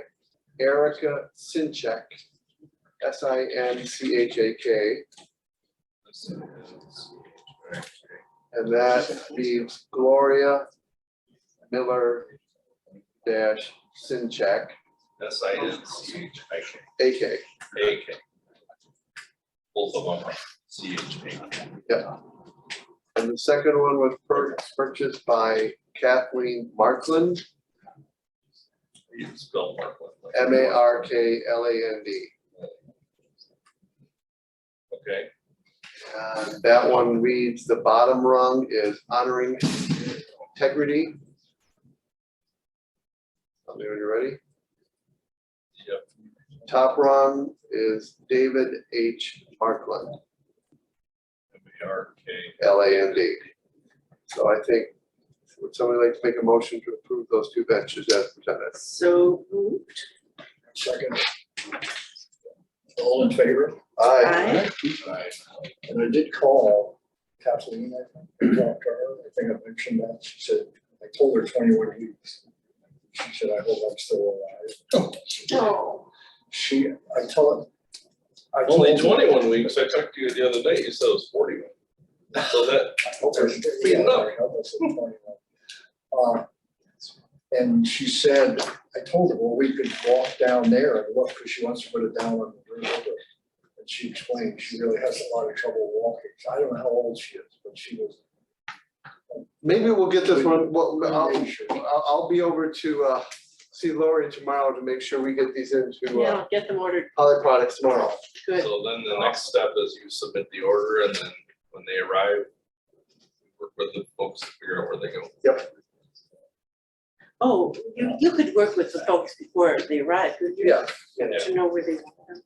Erica Sinchak, Sinchak, and that leaves Gloria Miller Sinchak, Sinchik. AK. AK. Both of them are CHA. Yeah. And the second one was purchased by Kathleen Markland, You can spell Markland. Markland. Okay, And that one reads, the bottom rung is honoring integrity. Tell me when you're ready. yep, Top rung is David H. Markland, MARK. LAND. So I think, would somebody like to make a motion to approve those 2 benches as presented? So moved. Second. All in favor? Aye. Right. And I did call Kathleen, I think, talked to her, I think I mentioned that, she said, I told her 21 weeks. She said, I hope I'm still alive. Oh. I told her. Only 21 weeks. I talked to you the other day. You said it was 41. So that, I hope I should, Clean yeah, up. I hope I said 21. And she said, I told her, well, we could walk down there and look, because she wants to put it down on the river. And she explained, she really has a lot of trouble walking. I don't know how old she is, but she was. Maybe we'll get this one, well, I'll be over to see Lori tomorrow to make sure we get these into Yeah, get them ordered, Poly Products tomorrow. good. so then the next step is you submit the order and then when they arrive, work with the folks to figure out where they go. Oh, you could work with the folks before they arrive, could you? Yeah. To know where they want them.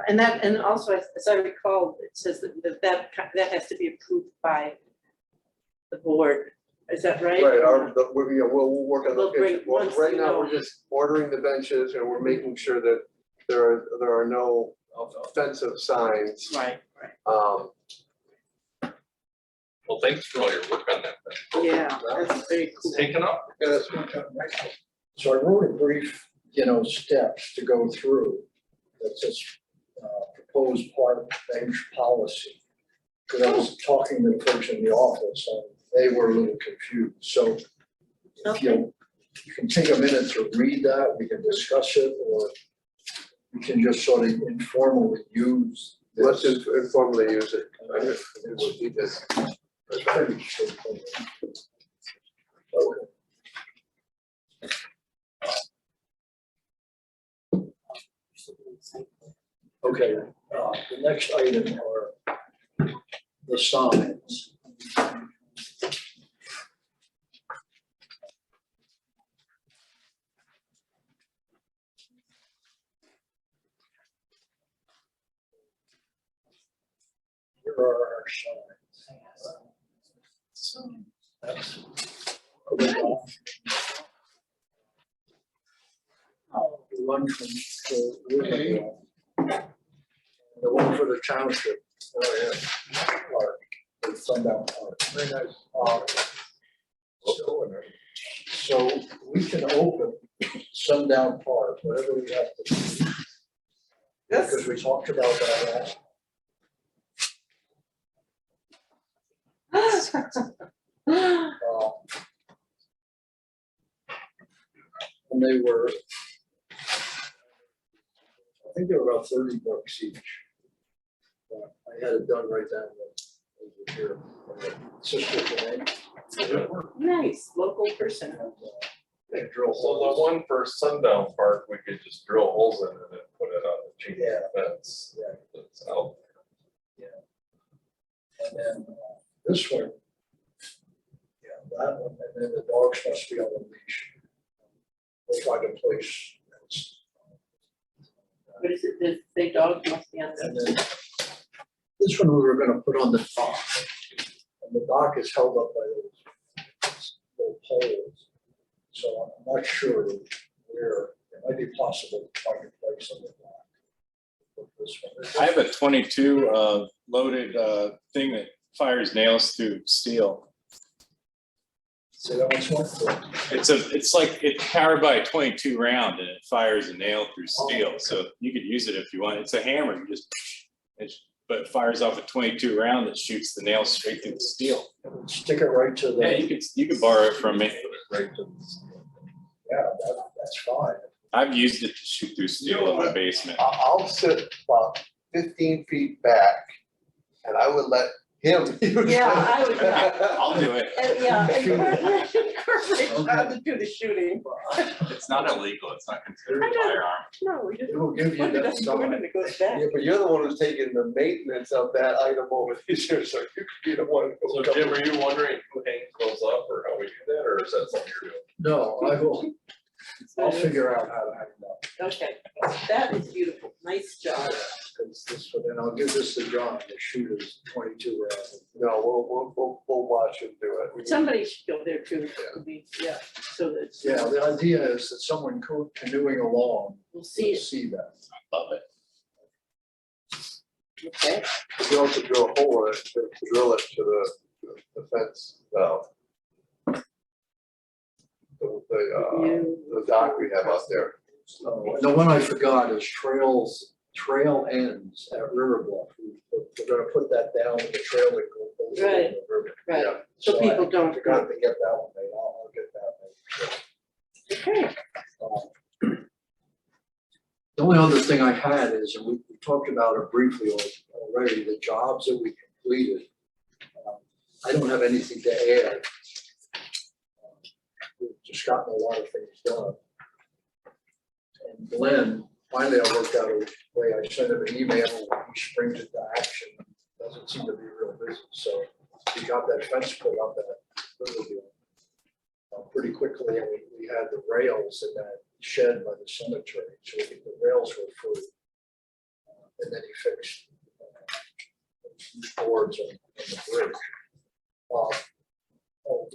And also, as I recall, it says that has to be approved by the board. Is that right? Right, we'll work on We'll bring- location. Well, once right we now, know. we're just ordering the benches and we're making sure that there are no offensive signs. Right, right. Well, thanks for all your work on that. Yeah, that's very cool. It's taken up. Yeah, that's one kind of nice. So I wrote a brief, steps to go through that says proposed park bench policy. Because I was talking to the folks in the office and they were a little confused. So if you can take a minute to read that, we can discuss it, or we can just sort of informally use this. Let's informally use it. I guess we'll do this. It's pretty straightforward. Okay. Okay, the next item are the signs. Here are our signs. That's the one from the Riverdale. The one for the township. Oh, yeah. Park, the Sundown Park. Very nice. So we can open Sundown Park, whatever we have to do. Yes. Because we talked about that last. And they were, I think they were about $30 each. I had it done right down over here. Sister name. Nice, local person. They drill So the holes. one for Sundown Park, we could just drill holes in it and put it on the chain link fence. Yeah. That's out. And then this one. Yeah, that one, and then the dogs must be on the leash. We'll find a place. What is it, the dog must be on And the. then this one we were gonna put on the dock. And the dock is held up by those little poles. So I'm not sure where, it might be possible to find a place on the dock. Put this one. I have a 22 loaded thing that fires nails through steel. Say that once more. It's like it's powered by a 22 round and it fires a nail through steel. So you could use it if you want. It's a hammer. You just, but it fires off a 22 round that shoots the nail straight through the steel. Stick it right to Yeah, the, you could borrow it from me. Right to yeah, that's fine. I've used it to shoot through steel in my basement. I'll sit about 15 feet back and I would let him use it. Yeah, I would, I'll do it. yeah, incorporate John to do the shooting. It's not illegal. It's not considered I a know. firearm. No, we just, It will give you when it that doesn't go in sign. and it goes back. Yeah, but you're the one who's taking the maintenance of that item over these years, so you could be the one. So Jim, are you wondering who hangs those up or how we do that, or is that something you're doing? No, I'll figure out how to hang it up. Okay, that is beautiful, nice job. Because this, and I'll give this to John, the shooter's 22 round. No, we'll watch him do it. Somebody should go there too, yeah, so that. Yeah, the idea is that someone canoeing along We'll see will it, see that. Love it. okay, You also drill a hole in it, to drill it to the fence valve. The dock we have out there. The one I forgot is trail ends at River Bluff. We're gonna put that down in the trail that goes over Right, the river. right. Yeah. So people don't. I forgot to get that one made. I'll get that made. Okay, The only other thing I had is, and we talked about it briefly already, the jobs that we completed. I don't have anything to add. We've just gotten a lot of things done. And Glenn, finally I worked out a way, I sent him an email, he springs into action, doesn't seem to be real busy, so he got that fence put up at Riverview. Pretty quickly, and we had the rails in that shed by the cemetery, so the rails were free. and then he fixed loose boards on the bridge.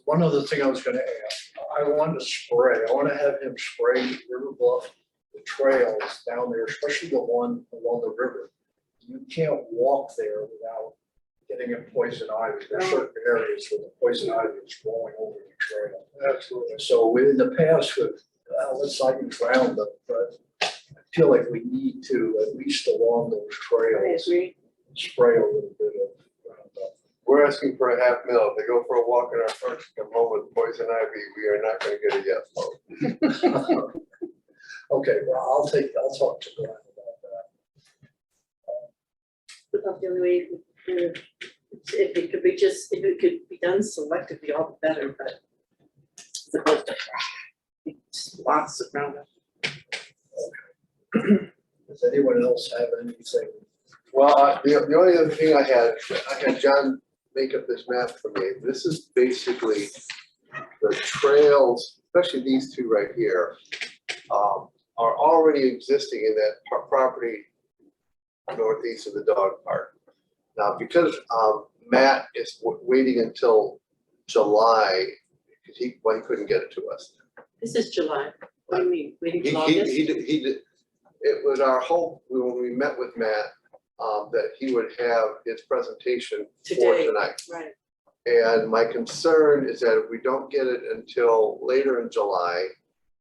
One other thing I was gonna ask, I want to spray, I want to have him spray River Bluff, the trails down there, especially the one along the river. You can't walk there without getting a poison ivy. There are certain areas where the poison ivy is growing over the trail. Absolutely. So in the past, let's not use Roundup, but I feel like we need to, at least along those I trails, agree. spray a little bit of Roundup. We're asking for a half mil. If they go for a walk in our park, come home with poison ivy, we are not gonna get a yes vote. Okay, well, I'll talk to Glenn about that. About the only way, if it could be just, if it could be done selectively, all the better, but. Just lots of Roundup. Does anyone else have anything? Well, the only other thing I had John make up this map for me. This is basically the trails, especially these two right here, are already existing in that property northeast of the dog park. Now, because Matt is waiting until July, because he couldn't get it to us. This is July. What do you mean? Waiting He till August? did, it was our hope when we met with Matt, that he would have his presentation for Today. tonight. Right. And my concern is that if we don't get it until later in July,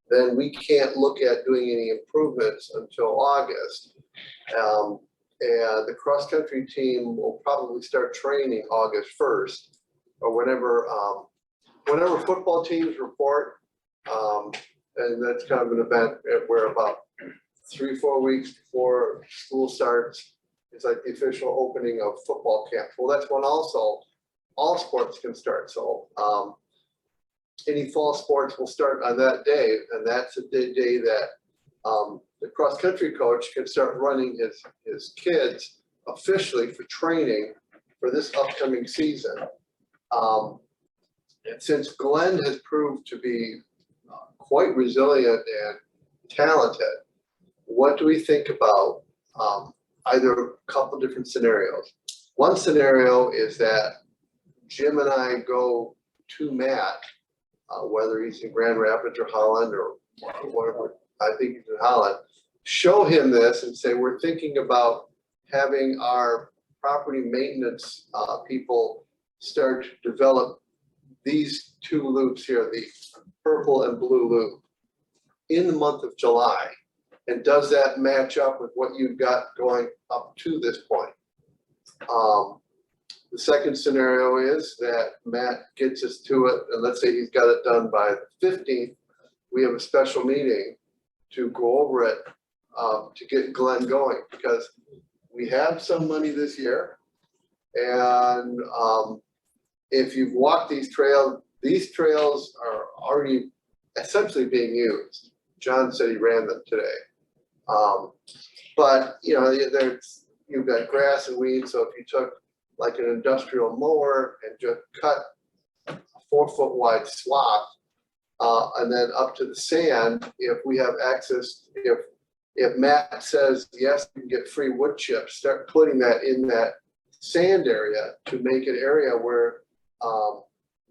then we can't look at doing any improvements until August. And the cross-country team will probably start training August 1st, or whenever football teams report. And that's kind of an event where about 3-4 weeks before school starts, it's like the official opening of football camp. Well, that's when also all sports can start. So any fall sports will start on that day, and that's the day that the cross-country coach can start running his kids officially for training for this upcoming season. And since Glenn has proved to be quite resilient and talented, what do we think about either a couple different scenarios? One scenario is that Jim and I go to Matt, whether he's in Grand Rapids or Holland or whatever, I think he's in Holland, show him this and say, we're thinking about having our property maintenance people start to develop these two loops here, the purple and blue loop, in the month of July. And does that match up with what you've got going up to this point? The second scenario is that Matt gets us to it, and let's say he's got it done by the 15th. We have a special meeting to go over it to get Glenn going, because we have some money this year. And if you've walked these trails are already essentially being used. John said he ran them today. But you know, you've got grass and weeds, so if you took like an industrial mower and just cut a 4-foot wide swath, and then up to the sand, if we have access, if Matt says, yes, you can get free wood chips, start putting that in that sand area to make an area where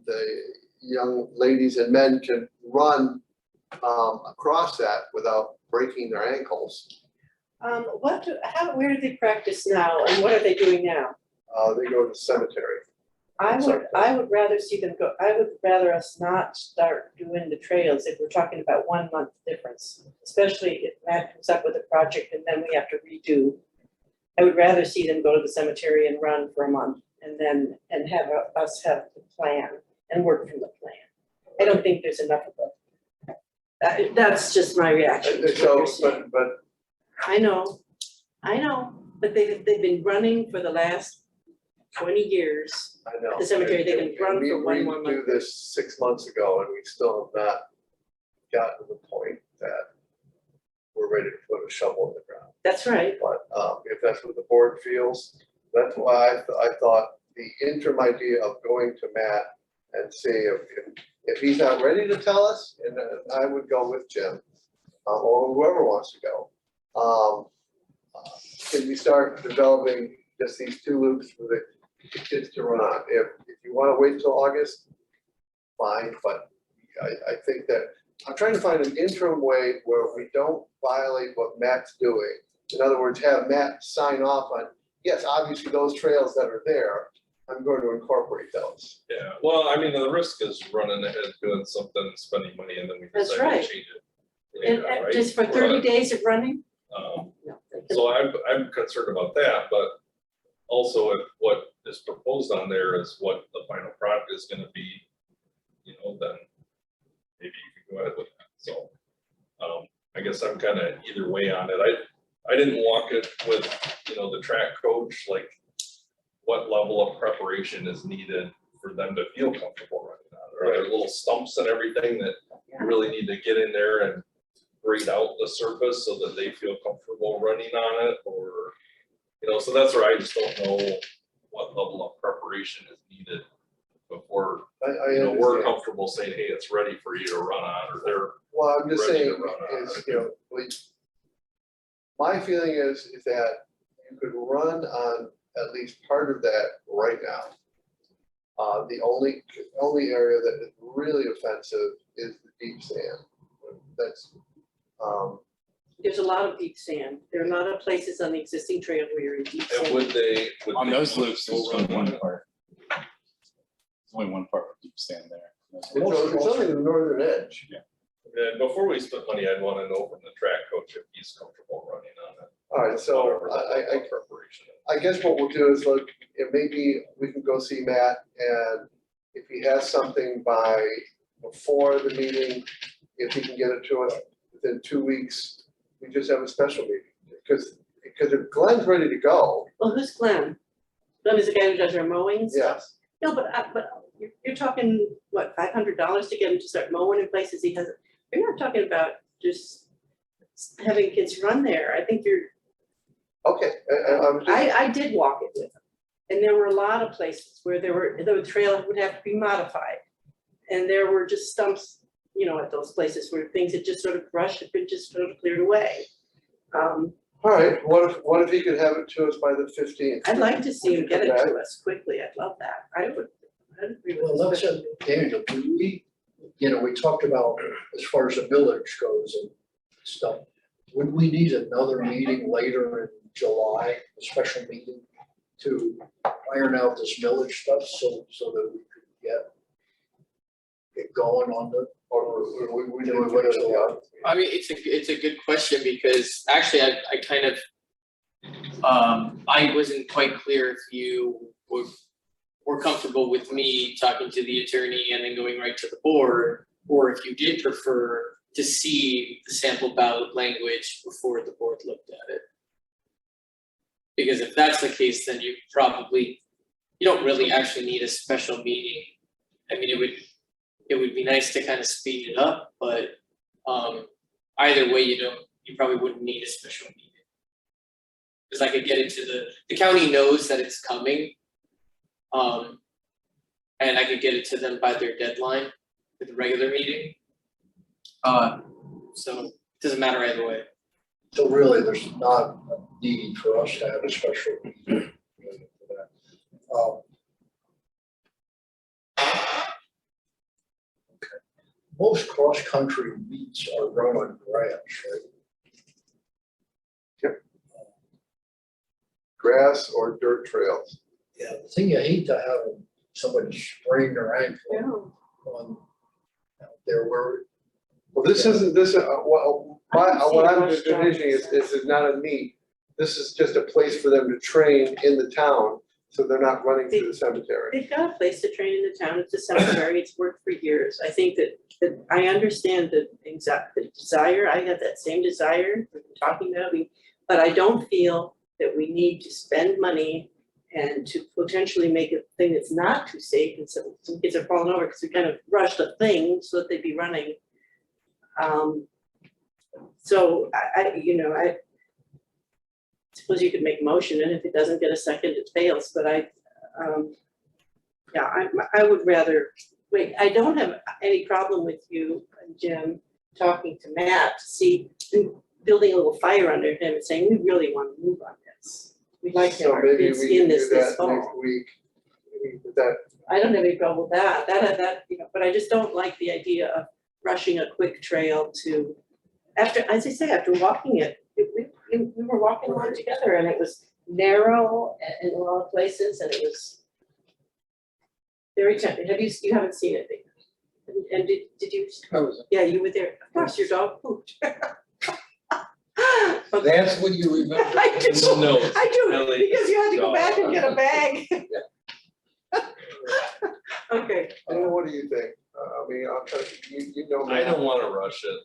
the young ladies and men can run across that without breaking their ankles. Where do they practice now, and what are they doing now? They go to the cemetery. I would rather see them go, I would rather us not start doing the trails if we're talking about 1 month difference, especially if Matt comes up with a project and then we have to redo. I would rather see them go to the cemetery and run for a month and then, have us have the plan and work from the plan. I don't think there's enough of it. That's just my reaction to what So, you're saying. but I know, but they've been running for the last 20 years. I know. The cemetery, they can And run we for 1 more agreed to month. do this 6 months ago, and we still have not gotten to the point that we're ready to put a shovel in the ground. That's right. But if that's what the board feels, that's why I thought the interim idea of going to Matt and see if he's not ready to tell us, and I would go with Jim, or whoever wants to go. and you start developing just these two loops for the kids to run on. If you wanna wait until August, fine, but I think that, I'm trying to find an interim way where we don't violate what Matt's doing. In other words, have Matt sign off on, yes, obviously those trails that are there, I'm going to incorporate those. Yeah, well, I mean, the risk is running ahead, doing something, spending money, and then we That's decide right. to change it. And later, right? just for We're 30 not- days of running? Um, No. So I'm concerned about that, but also if what is proposed on there is what the final product is gonna be, then maybe you can go ahead with that, so. I guess I'm kinda either way on it, I didn't walk it with, the track coach, like what level of preparation is needed for them to feel comfortable running on it. Are there little stumps and everything that you really need to get in there and grade out the surface so that they feel comfortable running on it, or, so that's where I just don't know what level of preparation is needed before, I we're understand. comfortable saying, hey, it's ready for you to run on, or they're Well, I'm just ready saying to run on is, it. my feeling is that you could run on at least part of that right now. The only area that is really offensive is the deep sand. That's, There's a lot of deep sand. There are a lot of places on the existing trail where you're in deep And sand. would they? On those loops, there's go run only one on it? part. There's only one part with deep sand there. it's only the northern edge. And before we spend money, I'd wanna know from the track coach if he's comfortable running on it. All right, so Whatever the level of preparation is. I guess what we'll do is look, maybe we can go see Matt, and if he has something by before the meeting, if he can get it to us within 2 weeks, we just have a special meeting. Because if Glenn's ready to go, Well, who's Glenn? Glenn is the guy who does our mowing stuff? yes, No, but you're talking, what, $500 to get him to start mowing in places he hasn't, you're not talking about just having kids run there. I think you're, okay, I was just, I did walk it with him. And there were a lot of places where the trail would have to be modified. And there were just stumps, at those places where things had just sort of brushed, had been just sort of cleared away. all right, what if he could have it to us by the 15th? I'd like to see him get it Okay. to us quickly. I'd love that. I'd agree with Well, this. let's, Daniel, do we, we talked about as far as the village goes and stuff. Would we need another meeting later in July, a special meeting to iron out this village stuff so that we could get going on the, Or we Do do we it wait with till- the, I mean, it's a good question because actually I kind of, I wasn't quite clear if you were comfortable with me talking to the attorney and then going right to the board, or if you did prefer to see the sample ballot language before the board looked at it. Because if that's the case, then you don't really actually need a special meeting. I mean, it would be nice to kind of speed it up, but either way, you probably wouldn't need a special meeting. Cause I could get into the county knows that it's coming. And I could get it to them by their deadline for the regular meeting. So it doesn't matter either way. so really, there's not a need for us to have a special meeting. Most cross-country meets are run on grass, right? grass or dirt trails. Yeah, the thing you hate to have somebody sprain their ankle Yeah. on out there where, Well, this isn't, what I can see I'm Rush envisioning is, Jones. this is not a meet. This is just a place for them to train in the town, so they're not running through the cemetery. They've got a place to train in the town. It's a cemetery. It's worked for years. I think that I understand the desire. I have that same desire we've been talking about. But I don't feel that we need to spend money and to potentially make a thing that's not too safe, and some kids are falling over because we kind of rushed the thing so that they'd be running. So I suppose you could make a motion, and if it doesn't get a second, it fails, but I would rather, wait, I don't have any problem with you, Jim, talking to Matt to see, building a little fire under him and saying, we really want to move on this. we'd like to So have our maybe kids we in can do this that fall. next week. With that, I don't have any problem with that, you know, but I just don't like the idea of rushing a quick trail to, after, as I say, after walking it, we were walking along together and it was narrow in a lot of places and it was very tempting. You haven't seen it, and did you? I was, Yeah, you were there. Of course, your dog pooped. But that's what you remember. I do, No, I do, Ellie, because you had to go dog. back and get a bag. Okay. and what do you think? I mean, I'll tell you know. I don't wanna rush it,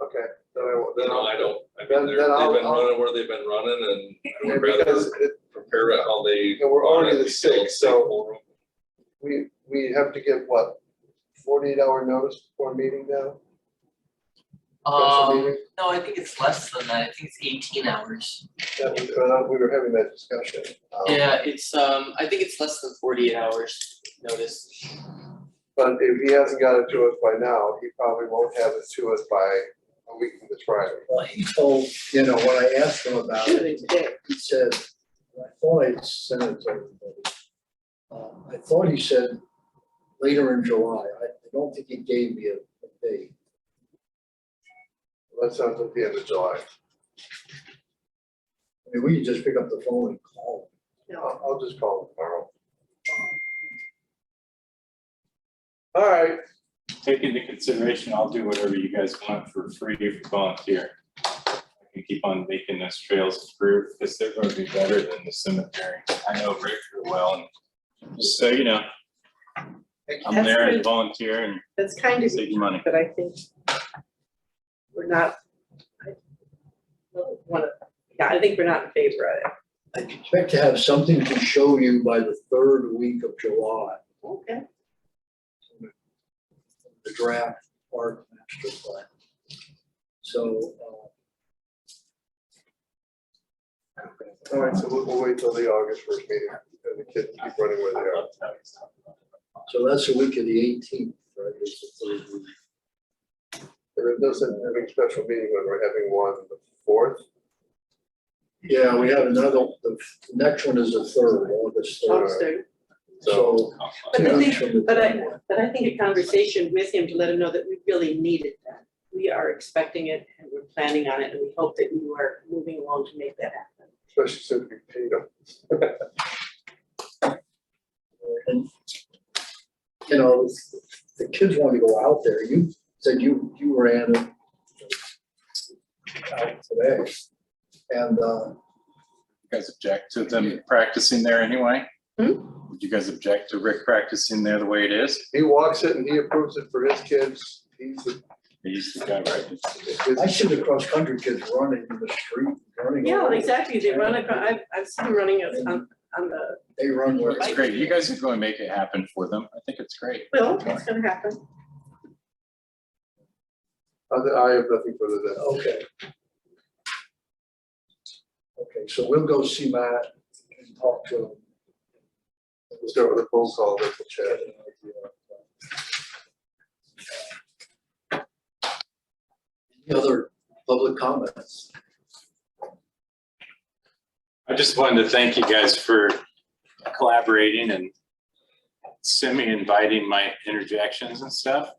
Okay, then you know, I'll. I don't, I Then- mean, then I'll- they've been I'll- running where they've been running and I would Because rather it, prepare it how they. And we're want already it. the We feel 6th, safe so- for 'em. we have to give what, 48-hour notice before a meeting now? Special meeting? No, I think it's less than that. I think it's 18 hours. We were having that discussion. Yeah, it's, I think it's less than 48 hours notice. But if he hasn't got it to us by now, he probably won't have it to us by a week from this Friday. Well, he told, you know, when I asked him about Should it, have been today. he said, I thought I'd sent it to everybody. I thought he said later in July. I don't think he gave me a date. That sounds like the end of July. I mean, we can just pick up the phone and call. I'll just call him tomorrow. All right, Take into consideration, I'll do whatever you guys want for free if you volunteer. I can keep on making those trails improved because they're gonna be better than the cemetery. I know Rick real well, and just so you know, I'm That's there good. and volunteer and That's kind of, save you money. but I think we're not, I don't wanna, yeah, I think we're not in favor of it. I expect to have something to show you by the third week of July, Okay. the draft park master plan. So, all right, so we'll wait till the August 1st meeting, and the kids keep running where they are. so that's the week of the 18th, right? It's the third week. And it doesn't have a special meeting when we're having one the 4th. Yeah, we have another, the next one is the third, August third. August. So. But two I weeks think, from the but I, 20th. but I think a conversation with him to let him know that we really needed that. We are expecting it and we're planning on it and we hope that you are moving along to make that happen. Especially since we paid them. And, you know, the kids want to go out there. You said you ran it out today. And, You guys object to them practicing there anyway? Would you guys object to Rick practicing there the way it is? He walks it and he approves it for his kids. He's the guy, right? I see the cross-country kids running in the street, running. Yeah, around. exactly. They run across, I've seen them running on the, They run where. It's great. You guys are going to make it happen for them. I think it's great. well, it's gonna happen. I have nothing further than. Okay. Okay, so we'll go see Matt and talk to him. We'll start with a phone call, then we'll chat. Any other public comments? I just wanted to thank you guys for collaborating and semi-inviting my interjections and stuff.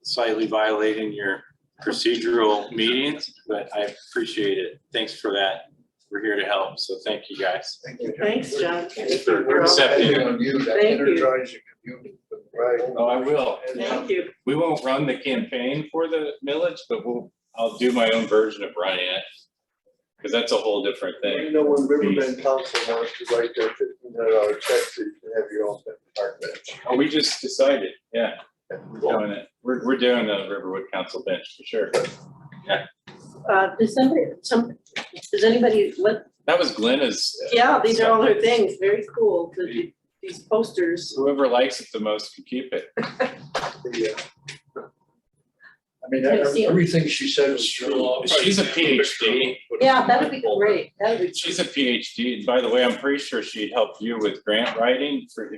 Slightly violating your procedural meetings, but I appreciate it. Thanks for that. We're here to help, so thank you guys. Thank you. Thanks, John. For We're accepting. depending on you to Thank you. energize your community. Right. Oh, I will. Thank you. We won't run the campaign for the millage, but I'll do my own version of running it. Because that's a whole different You thing. know, when Riverbend Council wants to write their $1,500 check, so you can have your own park bench. Oh, we just decided, yeah. We're doing it. We're doing the Riverwood Council bench for sure. Does anybody, That was Glenna's. yeah, these are all her things. Very cool. These posters. Whoever likes it the most can keep it. Yeah. I mean, Have you seen 'em? everything she said was true. She's a PhD. Yeah, that'd be great. That'd be. She's a PhD. By the way, I'm pretty sure she'd help you with grant writing for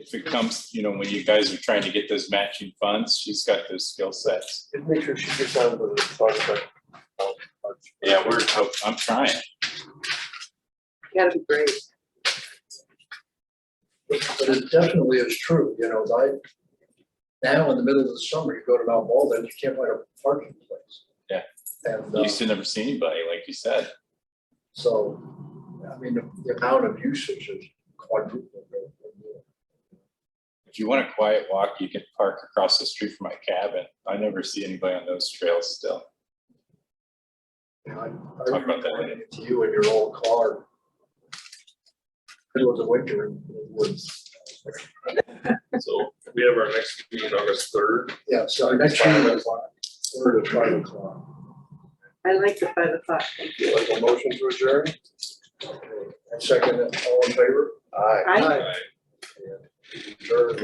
if it comes, you know, when you guys are trying to get those matching funds, she's got those skill sets. Just make sure she gets on with the Saugatuck. Yeah, I'm trying. Gotta be great. But it definitely is true, you know, now in the middle of the summer, you go to Mount Walden, you can't find a parking place. Yeah. And, You used to never see anybody, like you said. so, I mean, the amount of usage is quadrupled. If you want a quiet walk, you can park across the street from my cabin. I never see anybody on those trails still. You know, I Talk about that remember running into you in your old car. It was a winter in the woods. So we have our next meeting August 3rd. Yeah, so our next meeting is 5:00. I like the 5 o'clock. Thank you. Like a motion to adjourn? Okay, and second, all in favor? Aye. Aye. Adjourn.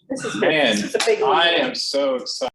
This is, Man, this is a big one. I am so excited.